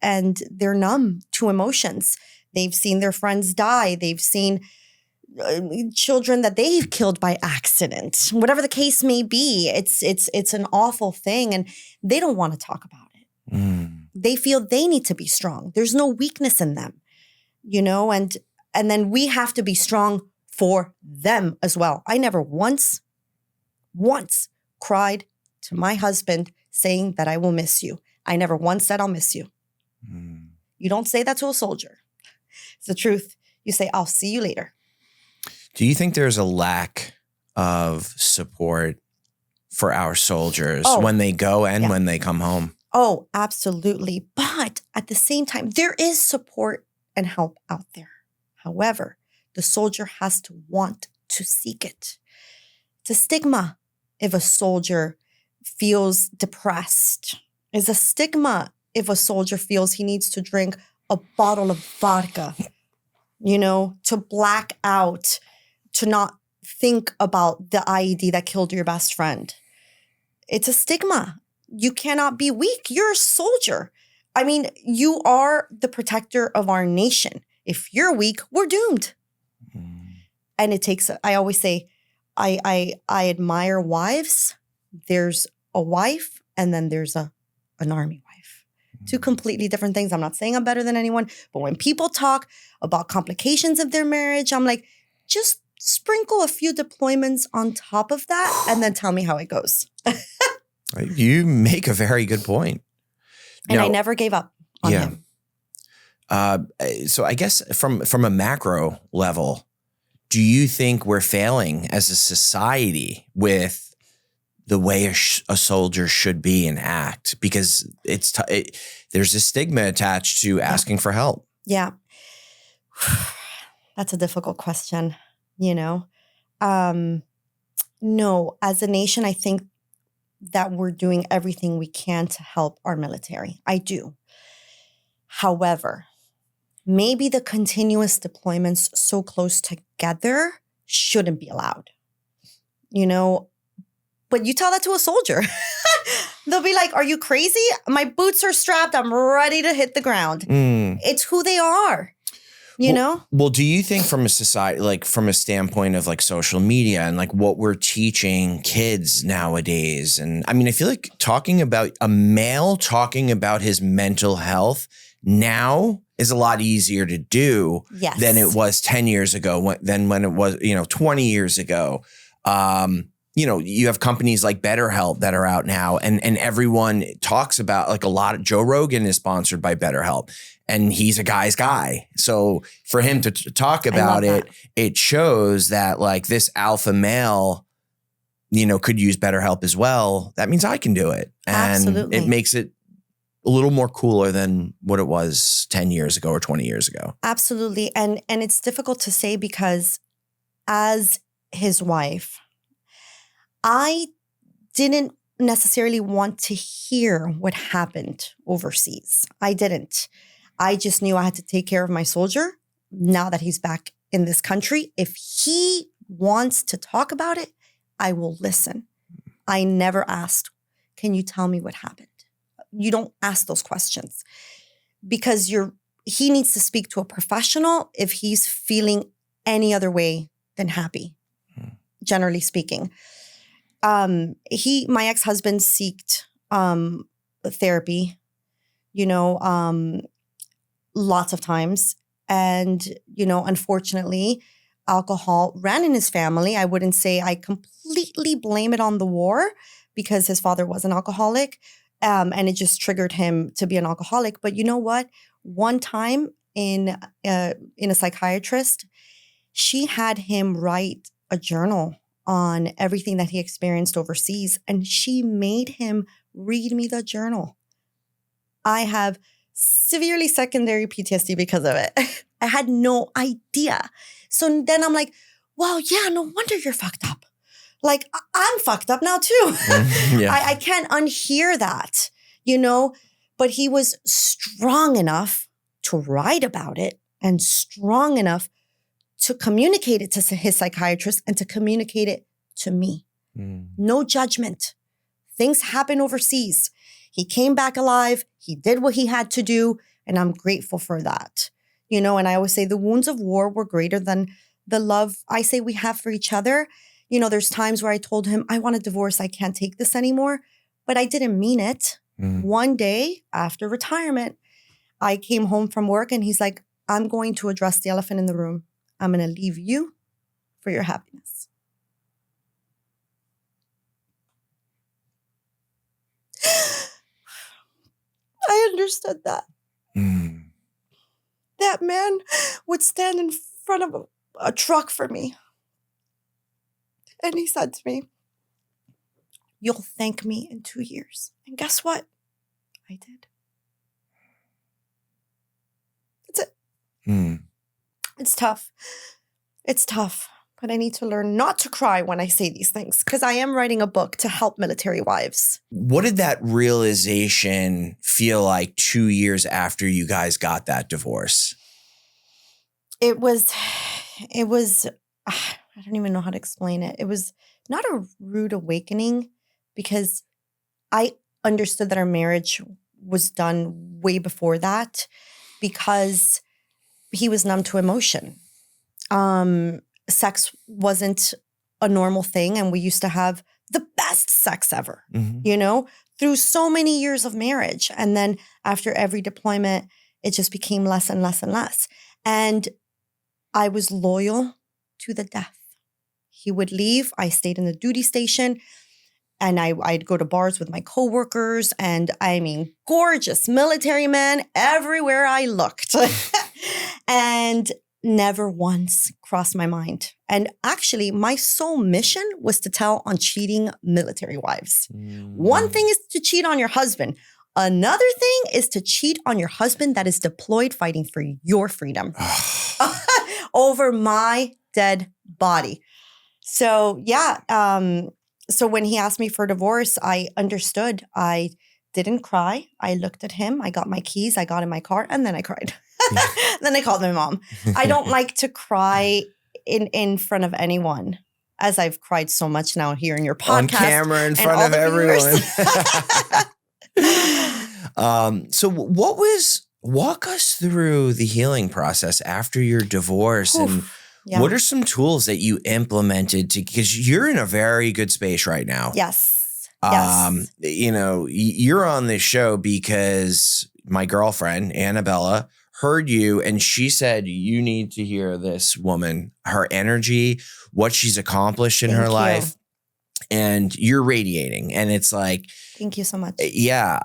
they're numb to emotions. They've seen their friends die. They've seen children that they've killed by accident, whatever the case may be. It's an awful thing and they don't want to talk about it. They feel they need to be strong. There's no weakness in them, and then we have to be strong for them as well. I never once cried to my husband saying that I will miss you. I never once said I'll miss you. You don't say that to a soldier. It's the truth. You say, I'll see you later. Do you think there's a lack of support for our soldiers when they go and when they come home? Oh, absolutely. But at the same time, there is support and help out there. However, the soldier has to want to seek it. It's a stigma if a soldier feels depressed. It's a stigma if a soldier feels he needs to drink a bottle of vodka, to black out, to not think about the IED that killed your best friend. It's a stigma. You cannot be weak. You're a soldier. I mean, you are the protector of our nation. If you're weak, we're doomed. And it takes, I always say, I admire wives. There's a wife and then there's an army wife. Two completely different things. I'm not saying I'm better than anyone, but when people talk about complications of their marriage, I'm like, just sprinkle a few deployments on top of that and then tell me how it goes. You make a very good point. And I never gave up on him. So I guess from a macro level, do you think we're failing as a society with the way a soldier should be and act? Because there's a stigma attached to asking for help. Yeah. That's a difficult question, No, as a nation, I think that we're doing everything we can to help our military. I do. However, maybe the continuous deployments so close together shouldn't be allowed, But you tell that to a soldier. They'll be like, are you crazy? My boots are strapped. I'm ready to hit the ground. It's who they are, know? Well, do you think from a society, like from a standpoint of like social media and like what we're teaching kids nowadays? And I mean, I feel like a male talking about his mental health now is a lot easier to do than it was 10 years ago, than when it was, 20 years ago. You have companies like BetterHelp that are out now and everyone talks about like Joe Rogan is sponsored by BetterHelp and he's a guy's guy. So for him to talk about it, it shows that like this alpha male, could use BetterHelp as well. That means I can do it. And Absolutely. It makes it a little more cooler than what it was 10 years ago or 20 years ago. Absolutely. And it's difficult to say because as his wife, I didn't necessarily want to hear what happened overseas. I didn't. I just knew I had to take care of my soldier now that he's back in this country. If he wants to talk about it, I will listen. I never asked, can you tell me what happened? You don't ask those questions because he needs to speak to a professional if he's feeling any other way than happy, generally speaking. My ex-husband sought therapy, lots of times. And, unfortunately, alcohol ran in his family. I wouldn't say I completely blame it on the war because his father was an alcoholic. And it just triggered him to be an alcoholic. But you know what? One time in a psychiatrist, she had him write a journal on everything that he experienced overseas. And she made him read me the journal. I have severely secondary PTSD because of it. I had no idea. So then I'm like, well, yeah, no wonder you're fucked up. Like, I'm fucked up now too. Yeah. I can't unhear that, But he was strong enough to write about it and strong enough to communicate it to his psychiatrist and to communicate it to me. No judgment. Things happen overseas. He came back alive. He did what he had to do. And I'm grateful for that. And I always say the wounds of war were greater than the love I say we have for each other. There's times where I told him, I want a divorce. I can't take this anymore. But I didn't mean it. One day after retirement, I came home from work and he's like, I'm going to address the elephant in the room. I'm going to leave you for your happiness. I understood that. That man would stand in front of a truck for me. And he said to me, you'll thank me in 2 years. And guess what? I did. That's it. It's tough. It's tough. But I need to learn not to cry when I say these things because I am writing a book to help military wives. What did that realization feel like 2 years after you guys got that divorce? It was, I don't even know how to explain it. It was not a rude awakening because I understood that our marriage was done way before that because he was numb to emotion. Sex wasn't a normal thing and we used to have the best sex ever, through so many years of marriage. And then after every deployment, it just became less and less and less. And I was loyal to the death. He would leave. I stayed in the duty station. And I'd go to bars with my coworkers, and I mean, gorgeous military men everywhere I looked. And never once crossed my mind. And actually, my sole mission was to tell on cheating military wives. One thing is to cheat on your husband. Another thing is to cheat on your husband that is deployed fighting for your freedom over my dead body. So yeah, so when he asked me for divorce, I understood. I didn't cry. I looked at him. I got my keys. I got in my car, and then I cried. Then I called my mom. I don't like to cry in front of anyone, as I've cried so much now here in your podcast. On camera in front of everyone. So walk us through the healing process after your divorce. And what are some tools that you implemented because you're in a very good space right now. Yes. You know, you're on this show because my girlfriend, Annabelle, heard you and she said, you need to hear this woman, her energy, what she's accomplished in her life. And you're radiating. And it's like, thank you so much. Yeah.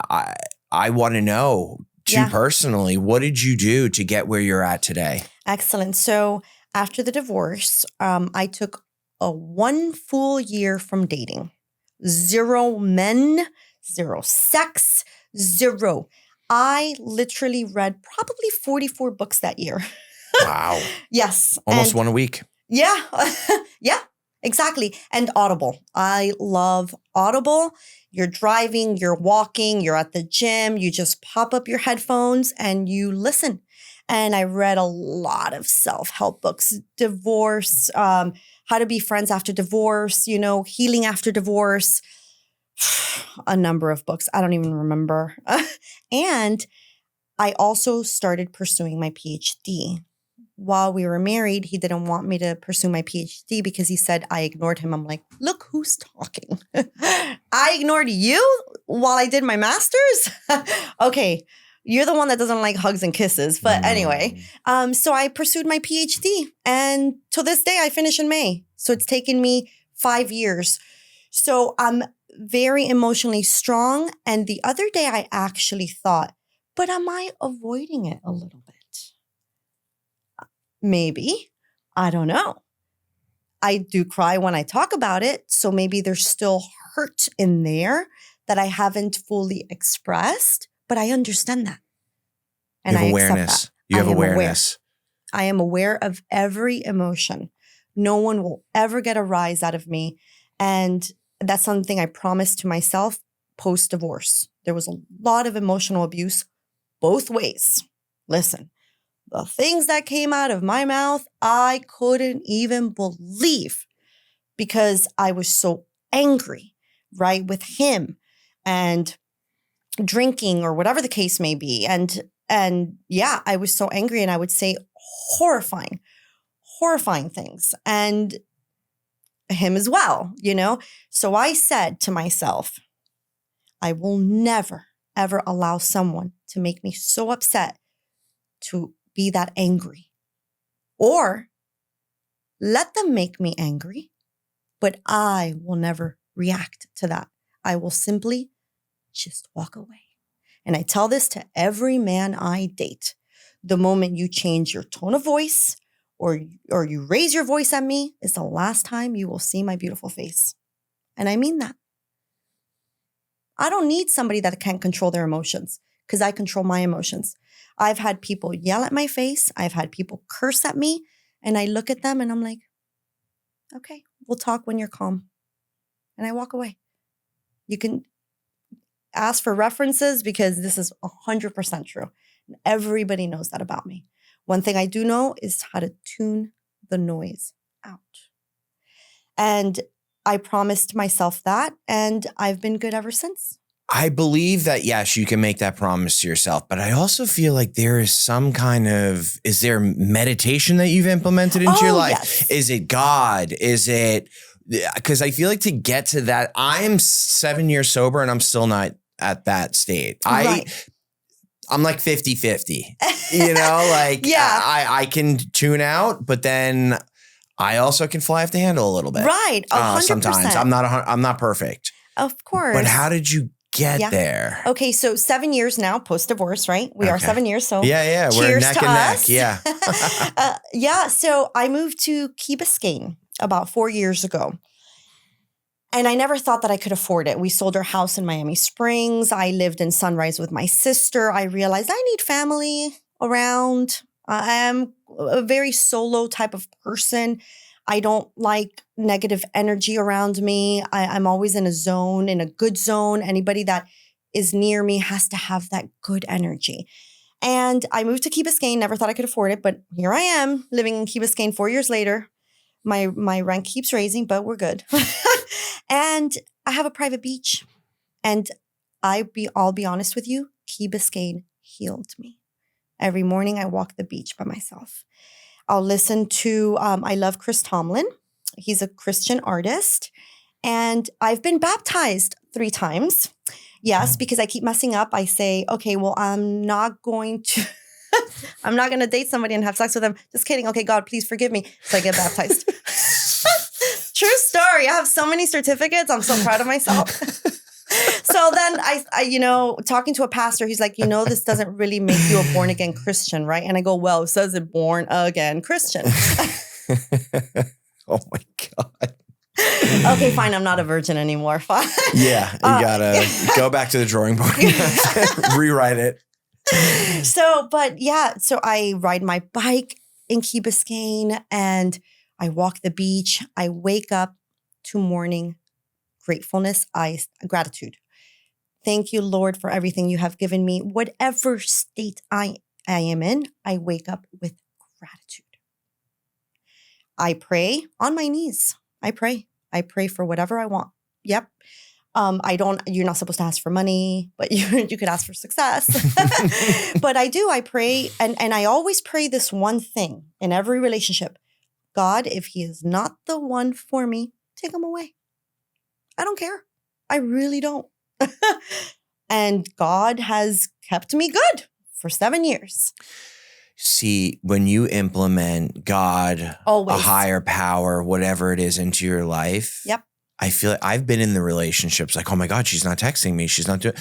I want to know too personally, what did you do to get where you're at today? Excellent. So after the divorce, I took a 1 full year from dating. 0 men, 0 sex, 0. I literally read probably 44 books that year. Wow. Yes. Almost one a week. Yeah. Yeah, exactly. And Audible. I love Audible. You're driving, you're walking, you're at the gym, you just pop up your headphones and you listen. And I read a lot of self-help books, divorce, how to be friends after divorce, you know, healing after divorce, a number of books. I don't even remember. And I also started pursuing my PhD. While we were married, he didn't want me to pursue my PhD because he said I ignored him. I'm like, look who's talking. I ignored you while I did my master's? Okay. You're the one that doesn't like hugs and kisses. But anyway, so I pursued my PhD. And to this day, I finish in May. So it's taken me 5 years. So I'm very emotionally strong. And the other day, I actually thought, but am I avoiding it a little bit? Maybe. I don't know. I do cry when I talk about it. So maybe there's still hurt in there that I haven't fully expressed. But I understand that. And I accept that. You have awareness. I am aware of every emotion. No one will ever get a rise out of me. And that's something I promised to myself post-divorce. There was a lot of emotional abuse both ways. Listen, the things that came out of my mouth, I couldn't even believe because I was so angry, right, with him and drinking or whatever the case may be. And yeah, I was so angry and I would say horrifying things and him as well, you know? So I said to myself, I will never, ever allow someone to make me so upset to be that angry or let them make me angry, but I will never react to that. I will simply just walk away. And I tell this to every man I date. The moment you change your tone of voice or you raise your voice at me is the last time you will see my beautiful face. And I mean that. I don't need somebody that can't control their emotions because I control my emotions. I've had people yell at my face. I've had people curse at me. And I look at them and I'm like, okay, we'll talk when you're calm. And I walk away. You can ask for references because this is 100% true. And everybody knows that about me. One thing I do know is how to tune the noise out. And I promised myself that, and I've been good ever since. I believe that, yes, you can make that promise to yourself, but I also feel like there is some kind of, is there meditation that you've implemented into your life? Yes. Is it God? Is it, because I feel like to get to that, I am 7 years sober and I'm still not at that state. Right. I'm like 50-50, you know, like I can tune out, but then I also can fly off the handle a little bit. Right. 100%. Sometimes I'm not perfect. Of course. But how did you get there? Okay. So 7 years now, post-divorce, right? We are 7 years. So yeah. We're cheers neck to and us. neck. Yeah. So I moved to Key Biscayne about 4 years ago. And I never thought that I could afford it. We sold our house in Miami Springs. I lived in Sunrise with my sister. I realized I need family around. I am a very solo type of person. I don't like negative energy around me. I'm always in a good zone. Anybody that is near me has to have that good energy. And I moved to Key Biscayne. Never thought I could afford it, but here I am living in Key Biscayne 4 years later. My rent keeps raising, but we're good. And I have a private beach. And I'll be honest with you, Key Biscayne healed me. Every morning I walk the beach by myself. I'll listen to, I love Chris Tomlin. He's a Christian artist. And I've been baptized 3 times. Yes, because I keep messing up. I say, okay, well, I'm not going to date somebody and have sex with them. Just kidding. Okay, God, please forgive me. So I get baptized. True story. I have so many certificates. I'm so proud of myself. So then I talking to a pastor, he's like, this doesn't really make you a born again Christian, right? And I go, well, it says it born again Christian. Oh my God. Okay, fine. I'm not a virgin anymore. Fine. Yeah. You gotta go back to the drawing board. Rewrite it. So I ride my bike in Key Biscayne and I walk the beach. I wake up to morning gratefulness, gratitude. Thank you, Lord, for everything you have given me. Whatever state I am in, I wake up with gratitude. I pray on my knees. I pray for whatever I want. Yep. You're not supposed to ask for money, but you could ask for success. But I pray. And I always pray this one thing in every relationship. God, if he is not the one for me, take him away. I don't care. I really don't. And God has kept me good for 7 years. See, when you implement God, always, a higher power, whatever it is into your life. Yep. I feel like I've been in the relationships like, oh my God, she's not texting me. She's not doing,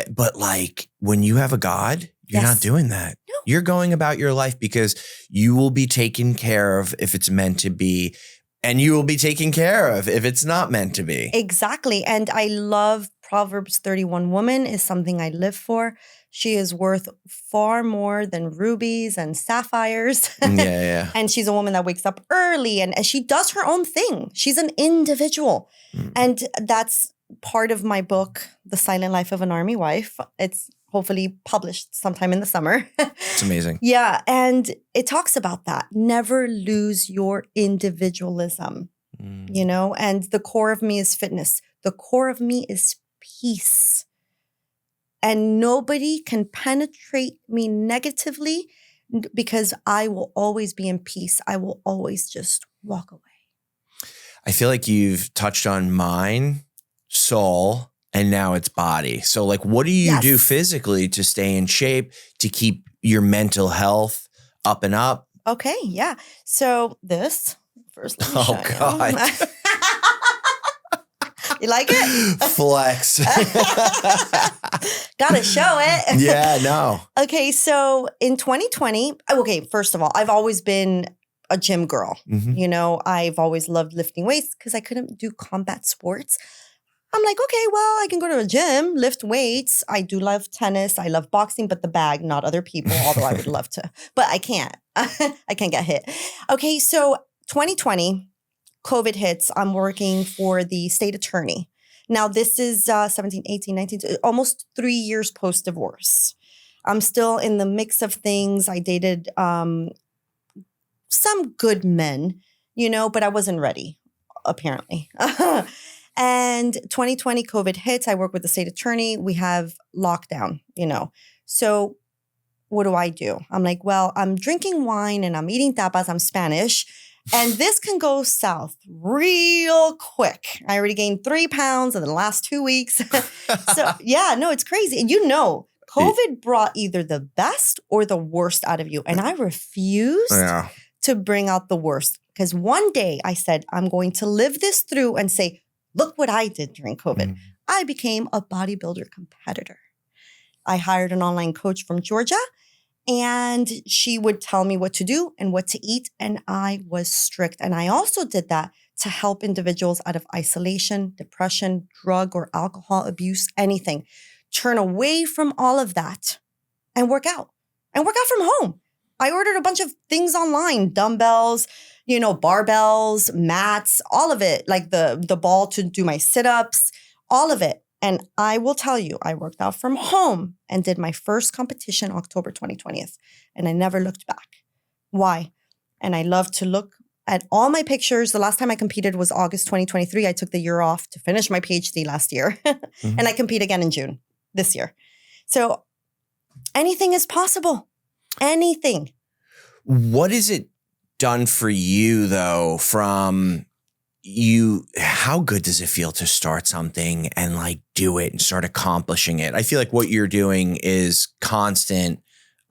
but like when you have a God, you're not doing that. No. You're going about your life because you will be taken care of if it's meant to be, and you will be taken care of if it's not meant to be. Exactly. And I love Proverbs 31 woman is something I live for. She is worth far more than rubies and sapphires. Yeah. And she's a woman that wakes up early and she does her own thing. She's an individual. And that's part of my book, The Silent Life of an Army Wife. It's hopefully published sometime in the summer. It's amazing. Yeah. And it talks about that. Never lose your individualism, and the core of me is fitness. The core of me is peace. And nobody can penetrate me negatively because I will always be in peace. I will always just walk away. I feel like you've touched on mind, soul, and now it's body. So like, what do you do physically to stay in shape, to keep your mental health up and up? Okay, yeah. So this, first let me show God. You. You like it? Flex. Gotta show it. Yeah, no. Okay, so in 2020, first of all, I've always been a gym girl. Mm-hmm. I've always loved lifting weights because I couldn't do combat sports. I'm like, okay, well, I can go to a gym, lift weights. I do love tennis. I love boxing, but the bag, not other people, although I would love to. But I can't. I can't get hit. Okay, so 2020, COVID hits. I'm working for the state attorney. Now, this is 17, 18, 19, almost 3 years post-divorce. I'm still in the mix of things. I dated some good men, but I wasn't ready, apparently. And 2020, COVID hits. I work with the state attorney. We have lockdown, So what do? I'm like, well, I'm drinking wine and I'm eating tapas. I'm Spanish. And this can go south real quick. I already gained 3 pounds in the last 2 weeks. So yeah, no, it's crazy. And COVID brought either the best or the worst out of you. And I refused to bring out the worst. Because one day I said, I'm going to live this through and say, look what I did during COVID. I became a bodybuilder competitor. I hired an online coach from Georgia, and she would tell me what to do and what to eat. And I was strict. And I also did that to help individuals out of isolation, depression, drug or alcohol abuse, anything. Turn away from all of that and work out from home. I ordered a bunch of things online, dumbbells, barbells, mats, all of it, like the ball to do my sit-ups, all of it. And I will tell you, I worked out from home and did my first competition October 2020. And I never looked back. Why? And I love to look at all my pictures. The last time I competed was August 2023. I took the year off to finish my PhD last year. And I compete again in June this year. So anything is possible. Anything. What is it done for you though from how good does it feel to start something and do it and start accomplishing it? I feel like what you're doing is constant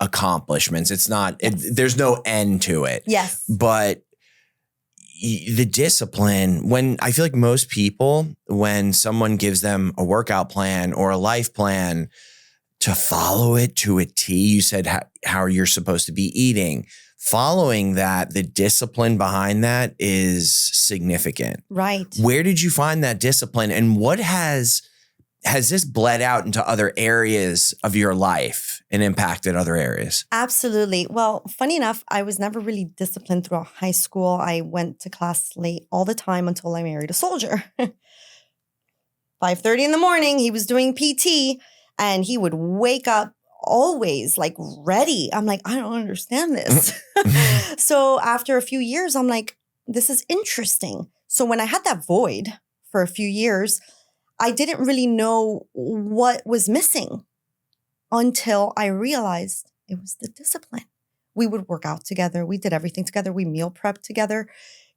accomplishments. It's not, there's no end to it. Yes. But the discipline, I feel like most people, when someone gives them a workout plan or a life plan, to follow it to a T, you said how you're supposed to be eating. Following that, the discipline behind that is significant. Right. Where did you find that discipline, and what has this bled out into other areas of your life and impacted other areas? Absolutely. Well, funny enough, I was never really disciplined throughout high school. I went to class late all the time until I married a soldier. 5:30 in the morning, he was doing PT, and he would wake up always ready. I'm like, I don't understand this. So after a few years, I'm like, this is interesting. So when I had that void for a few years, I didn't really know what was missing until I realized it was the discipline. We would work out together. We did everything together. We meal prepped together,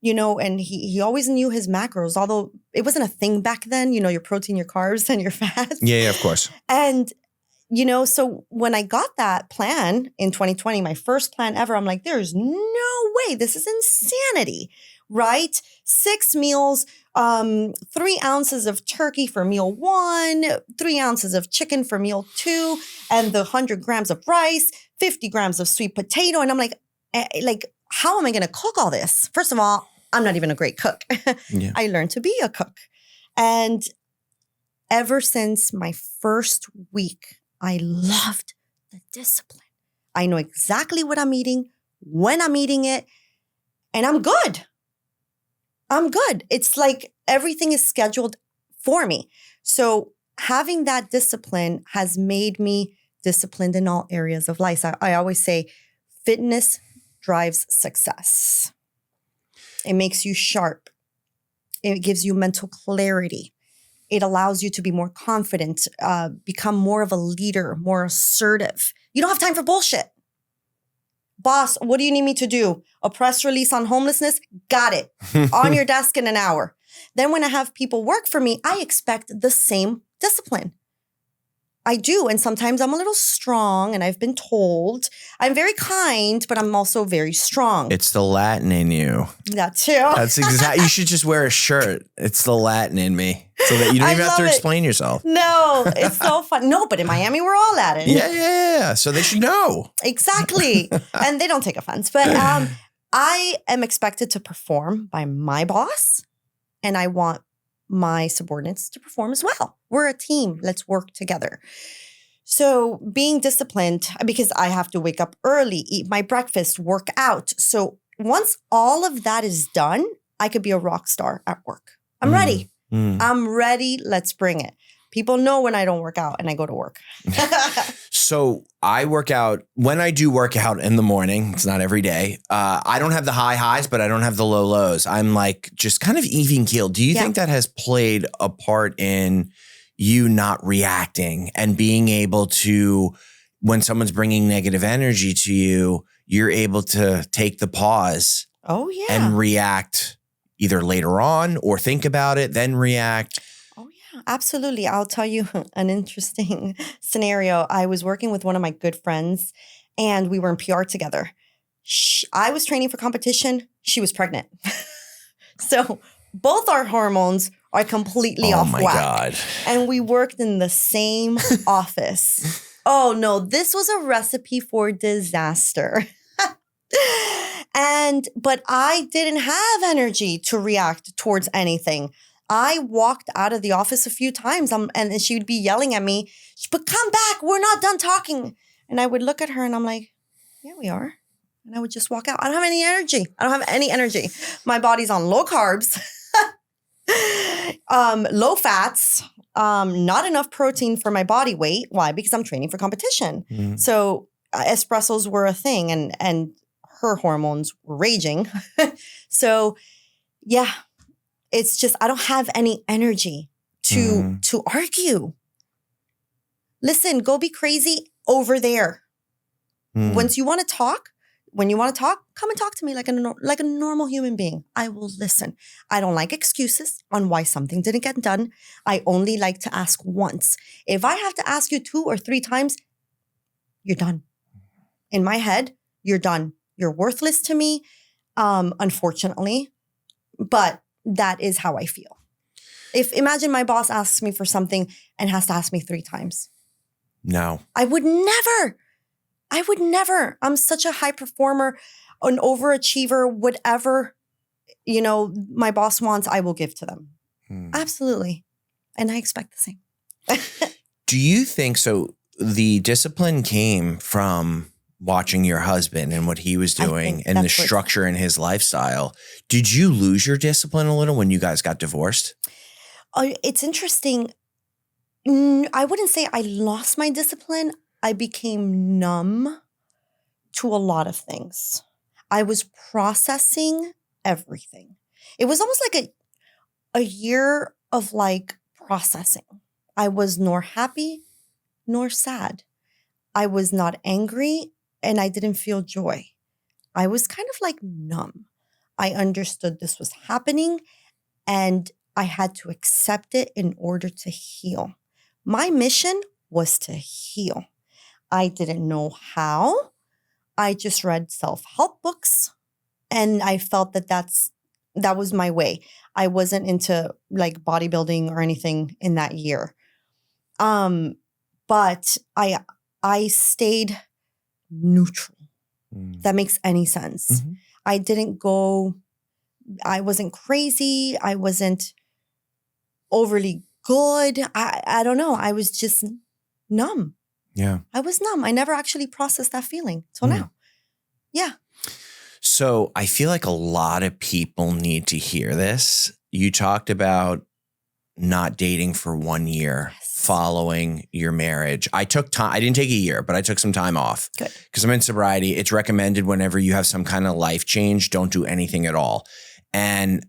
and he always knew his macros, although it wasn't a thing back then, your protein, your carbs, and your fats. Yeah, of course. And so when I got that plan in 2020, my first plan ever, I'm like, there's no way. This is insanity, right? 6 meals, 3 ounces of turkey for meal 1, 3 ounces of chicken for meal 2, and the 100 grams of rice, 50 grams of sweet potato. And I'm like, how am I going to cook all this? First of all, I'm not even a great cook. Yeah. I learned to be a cook. And ever since my first week, I loved the discipline. I know exactly what I'm eating, when I'm eating it, and I'm good. It's like everything is scheduled for me. So having that discipline has made me disciplined in all areas of life. I always say fitness drives success. It makes you sharp. It gives you mental clarity. It allows you to be more confident, become more of a leader, more assertive. You don't have time for bullshit. Boss, what do you need me to do? A press release on homelessness? Got it. On your desk in an hour. Then when I have people work for me, I expect the same discipline. I do. And sometimes I'm a little strong, and I've been told I'm very kind, but I'm also very strong. It's the Latin in you. That too. That's exactly. You should just wear a shirt. It's the Latin in me, so that you don't even have to explain yourself. No, it's so fun. No, but in Miami, we're all Latin. Yeah. So they should know. Exactly. And they don't take offense. But I am expected to perform by my boss, and I want my subordinates to perform as well. We're a team. Let's work together. So being disciplined, because I have to wake up early, eat my breakfast, work out. So once all of that is done, I could be a rock star at work. I'm ready. I'm ready. Let's bring it. People know when I don't work out and I go to work. So I work out. When I do work out in the morning, it's not every day. I don't have the high highs, but I don't have the low lows. I'm just kind of even keeled. Do you think that has played a part in you not reacting and being able to, when someone's bringing negative energy to you, you're able to take the pause Oh, yeah. and react either later on or think about it, then react. Oh, yeah, absolutely. I'll tell you an interesting scenario. I was working with one of my good friends and we were in PR together. I was training for competition. She was pregnant. So both our hormones are completely off my whack. God. And we worked in the same office. Oh, no, this was a recipe for disaster. But I didn't have energy to react towards anything. I walked out of the office a few times and she would be yelling at me, but come back, we're not done talking. And I would look at her and I'm like, yeah, we are. And I would just walk out. I don't have any energy. My body's on low carbs, low fats, not enough protein for my body weight. Why? Because I'm training for competition. Mm. So espressos were a thing and her hormones were raging. So yeah, it's just, I don't have any energy to argue. Listen, go be crazy over there. Once you want to talk, when you want to talk, come and talk to me like a normal human being. I will listen. I don't like excuses on why something didn't get done. I only like to ask once. If I have to ask you 2 or 3 times, you're done. In my head, you're done. You're worthless to me, unfortunately. But that is how I feel. Imagine my boss asks me for something and has to ask me 3 times. No. I would never. I'm such a high performer, an overachiever, whatever, my boss wants, I will give to them. Absolutely. And I expect the same. Do you think so? The discipline came from watching your husband and what he was doing and the structure in his lifestyle. Did you lose your discipline a little when you guys got divorced? It's interesting. I wouldn't say I lost my discipline. I became numb to a lot of things. I was processing everything. It was almost like a year of processing. I was nor happy nor sad. I was not angry and I didn't feel joy. I was kind of numb. I understood this was happening and I had to accept it in order to heal. My mission was to heal. I didn't know how. I just read self-help books and I felt that was my way. I wasn't into bodybuilding or anything in that year. But I stayed neutral. That makes any sense. Mm-hmm. I wasn't crazy. I wasn't overly good. I don't know. I was just numb. Yeah. I was numb. I never actually processed that feeling till now. Yeah. So I feel like a lot of people need to hear this. You talked about not dating for 1 year following your marriage. I took time. I didn't take a year, but I took some time off. Good. Because I'm in sobriety. It's recommended whenever you have some kind of life change, don't do anything at all. And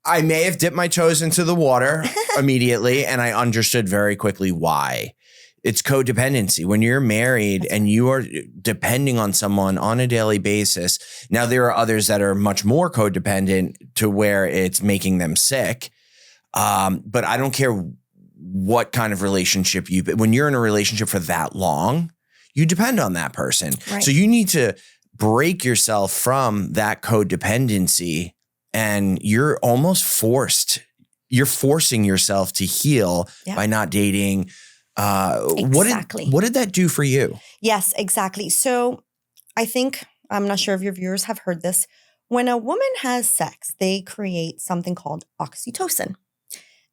I may have dipped my toes into the water immediately, and I understood very quickly why. It's codependency. When you're married and you are depending on someone on a daily basis. Now, there are others that are much more codependent to where it's making them sick. But I don't care what kind of relationship when you're in a relationship for that long, you depend on that person. Right. So you need to break yourself from that codependency, and you're almost forcing yourself to heal by not dating. Exactly. What did that do for you? Yes, exactly. So I think, I'm not sure if your viewers have heard this. When a woman has sex, they create something called oxytocin.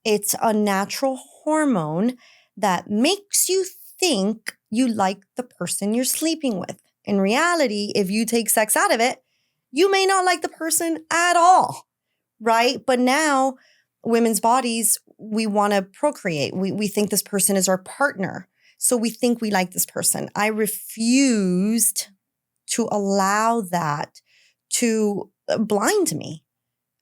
It's a natural hormone that makes you think you like the person you're sleeping with. In reality, if you take sex out of it, you may not like the person at all, right? But now women's bodies, we want to procreate. We think this person is our partner. So we think we like this person. I refused to allow that to blind me.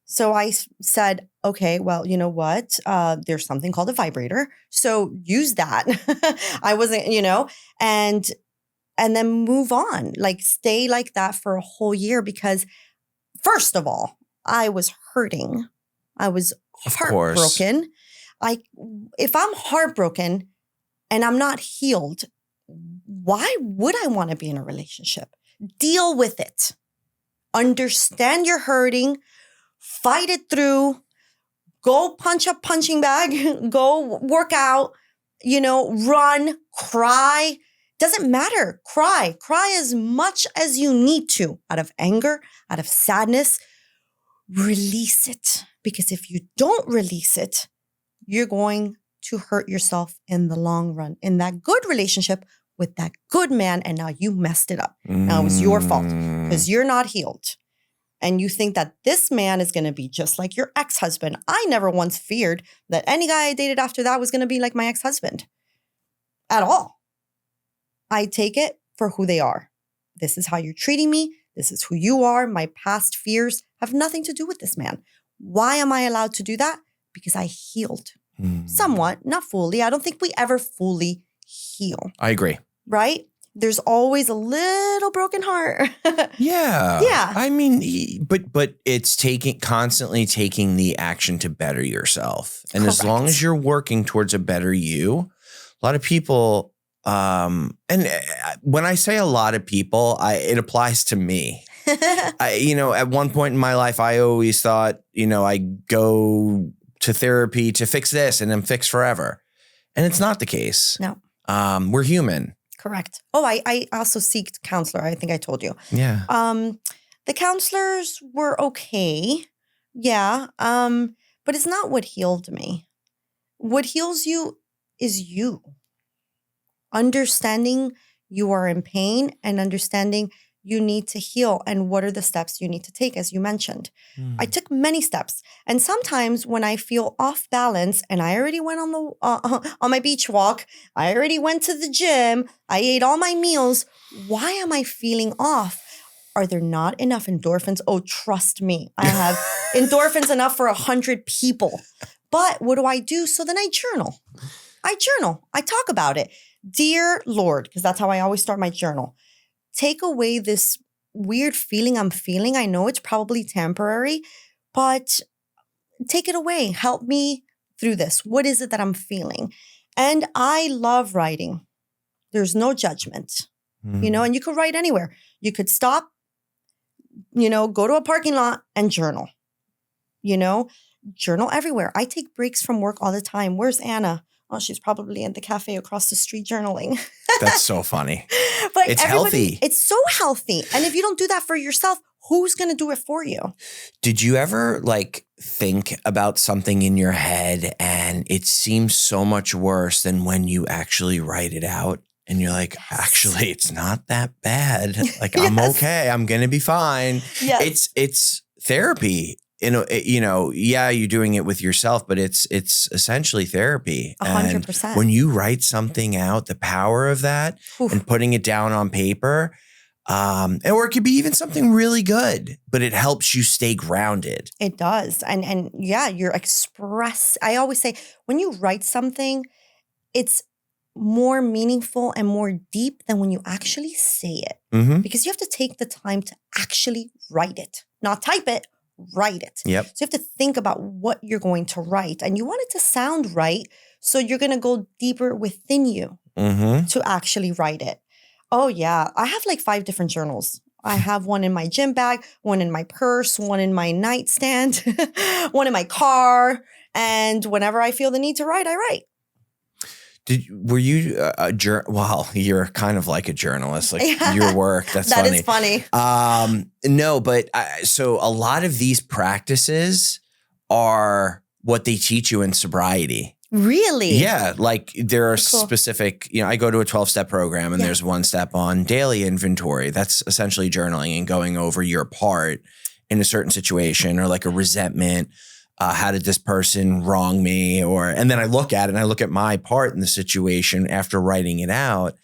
So I said, okay, well, you know what? There's something called a vibrator. So use that. I wasn't, and then move on, stay like that for a whole year, because first of all, I was hurting. I was Of course. heartbroken. If I'm heartbroken and I'm not healed, why would I want to be in a relationship? Deal with it. Understand you're hurting. Fight it through. Go punch a punching bag. Go work out. Run, cry. Doesn't matter. Cry. Cry as much as you need to out of anger, out of sadness. Release it. Because if you don't release it, you're going to hurt yourself in the long run in that good relationship with that good man. And now you messed it up. Now it was your fault because you're not healed. And you think that this man is going to be just like your ex-husband. I never once feared that any guy I dated after that was going to be like my ex-husband at all. I take it for who they are. This is how you're treating me. This is who you are. My past fears have nothing to do with this man. Why am I allowed to do that? Because I healed somewhat, not fully. I don't think we ever fully heal. I agree. Right? There's always a little broken heart. Yeah. Yeah. I mean, but it's constantly taking the action to better yourself. And as long as you're working towards a better you, a lot of people, and when I say a lot of people, it applies to me. At one point in my life, I always thought, I go to therapy to fix this and then fix forever. And it's not the case. No. We're human. Correct. Oh, I also seeked counselor. I think I told you. Yeah. The counselors were okay. Yeah. But it's not what healed me. What heals you is you. Understanding you are in pain and understanding you need to heal and what are the steps you need to take, as you mentioned. I took many steps. And sometimes when I feel off balance and I already went on my beach walk, I already went to the gym, I ate all my meals, why am I feeling off? Are there not enough endorphins? Oh, trust me, I have endorphins enough for 100 people. But what do? So then I journal. I talk about it. Dear Lord, because that's how I always start my journal. Take away this weird feeling I'm feeling. I know it's probably temporary, but take it away. Help me through this. What is it that I'm feeling? And I love writing. There's no judgment, and you could write anywhere. You could stop, go to a parking lot and journal, journal everywhere. I take breaks from work all the time. Where's Anna? Oh, she's probably in the cafe across the street journaling. That's so funny. But it's healthy. It's so healthy. And if you don't do that for yourself, who's going to do it for you? Did you ever think about something in your head and it seems so much worse than when you actually write it out? And you're like, actually, it's not that bad. I'm okay. I'm going to be fine. Yes. It's therapy. You're doing it with yourself, but it's essentially therapy. 100%. And when you write something out, the power of that and putting it down on paper, or it could be even something really good, but it helps you stay grounded. It does. And you're I always say when you write something, it's more meaningful and more deep than when you actually say it. Because you have to take the time to actually write it, not type it. Write it. Yep. So you have to think about what you're going to write and you want it to sound right. So you're going to go deeper within you to actually write it. Oh yeah. I have 5 different journals. I have one in my gym bag, one in my purse, one in my nightstand, one in my car. And whenever I feel the need to write, I write. Were you well, you're kind of like a journalist, your work. That's funny. That is funny. No, but so a lot of these practices are what they teach you in sobriety. Really? Yeah. There are specific, I go to a 12-step program and there's one step on daily inventory. That's essentially journaling and going over your part in a certain situation or a resentment. How did this person wrong me? And then I look at it and I look at my part in the situation after writing it out.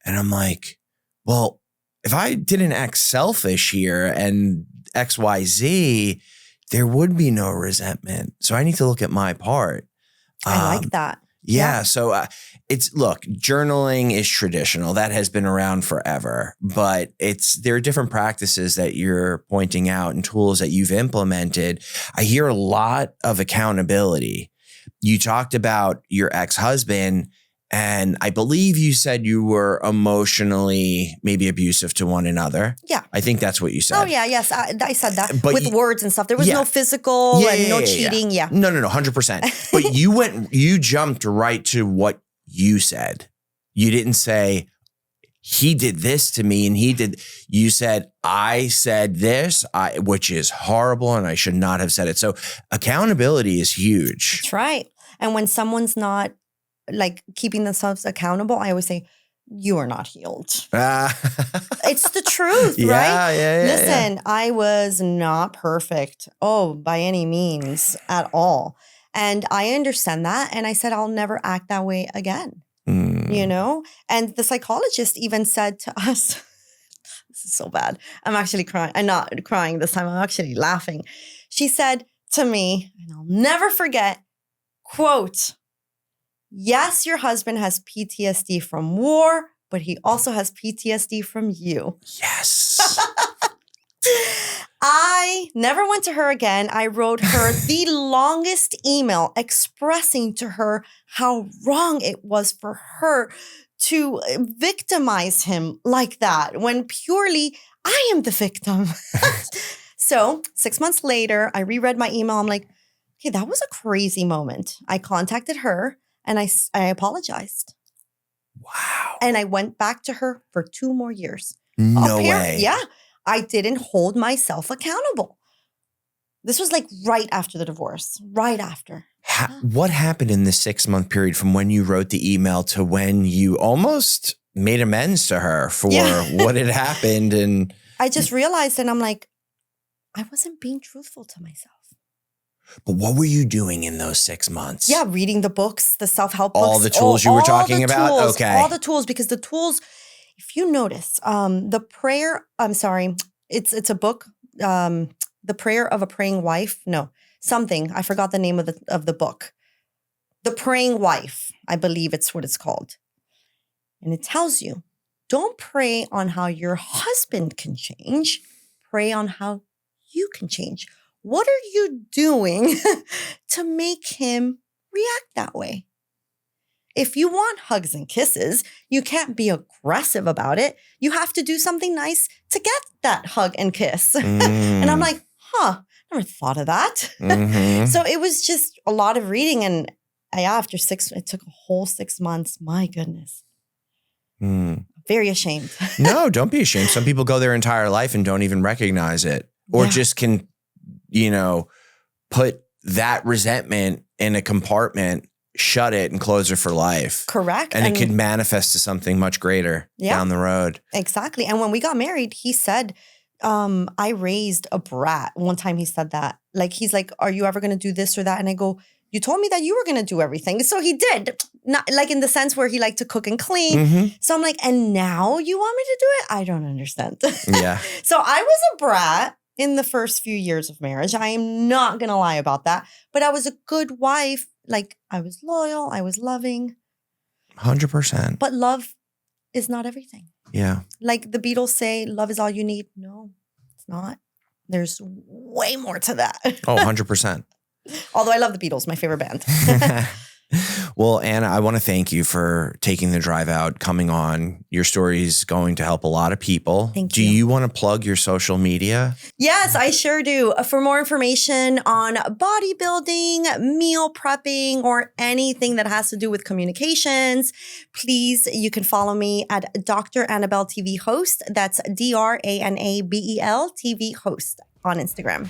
And I'm like, well, if I didn't act selfish here and XYZ, there would be no resentment. So I need to look at my part. I like that. Yeah. So look, journaling is traditional. That has been around forever, but there are different practices that you're pointing out and tools that you've implemented. I hear a lot of accountability. You talked about your ex-husband, and I believe you said you were emotionally maybe abusive to one another. Yeah. I think that's what you said. Oh, yeah. Yes. I said that But with words and stuff. There was no physical and no cheating. Yeah. No, 100%. But you jumped right to what you said. You didn't say, he did this to me and you said, I said this, which is horrible and I should not have said it. So accountability is huge. That's right. And when someone's not like keeping themselves accountable, I always say, you are not healed. It's the truth, right? Yeah. Listen, I was not perfect. Oh, by any means at all. And I understand that. And I said, I'll never act that way again. You know? And the psychologist even said to us, this is so bad. I'm actually crying. I'm not crying this time. I'm actually laughing. She said to me, and I'll never forget, quote, yes, your husband has PTSD from war, but he also has PTSD from you. Yes. I never went to her again. I wrote her the longest email expressing to her how wrong it was for her to victimize him like that when purely I am the victim. So 6 months later, I reread my email. I'm like, okay, that was a crazy moment. I contacted her and I apologized. Wow. And I went back to her for 2 more years. No way. Yeah. I didn't hold myself accountable. This was like right after the divorce, right after. What happened in the 6-month period from when you wrote the email to when you almost made amends to her for what had happened? And I just realized, and I'm like, I wasn't being truthful to myself. But what were you doing in those 6 months? Yeah, reading the books, the self-help books. All the tools you were talking about? Tools, okay. All the tools, because the tools, if you notice, the prayer, I'm sorry, it's a book, The Prayer of a Praying Wife. No, something. I forgot the name of the book. The Praying Wife, I believe it's what it's called. And it tells you, don't pray on how your husband can change. Pray on how you can change. What are you doing to make him react that way? If you want hugs and kisses, you can't be aggressive about it. You have to do something nice to get that hug and kiss. And I'm like, never thought of that. Mm-hmm. So it was just a lot of reading. And after it took a whole 6 months. My goodness. Very ashamed. No, don't be ashamed. Some people go their entire life and don't even recognize it or just can, put that resentment in a compartment, shut it and close it for life. Correct. And it could manifest to something much greater down the road. Exactly. And when we got married, he said, I raised a brat. One time he said that. Like, he's like, are you ever going to do this or that? And I go, you told me that you were going to do everything. So he did. Not like in the sense where he liked to cook and clean. Mm-hmm. So I'm like, and now you want me to do it? I don't understand. Yeah. So I was a brat in the first few years of marriage. I am not going to lie about that. But I was a good wife. Like, I was loyal. I was loving. 100%. But love is not everything. Yeah. Like the Beatles say, love is all you need. No, it's not. There's way more to that. Oh, 100%. Although I love the Beatles, my favorite band. Well, Anna, I want to thank you for taking the drive out, coming on. Your story is going to help a lot of people. Thank you. Do you want to plug your social media? Yes, I sure do. For more information on bodybuilding, meal prepping, or anything that has to do with communications, please, you can follow me at Dr. Annabelle TV Host. That's DRANABEL TV Host on Instagram.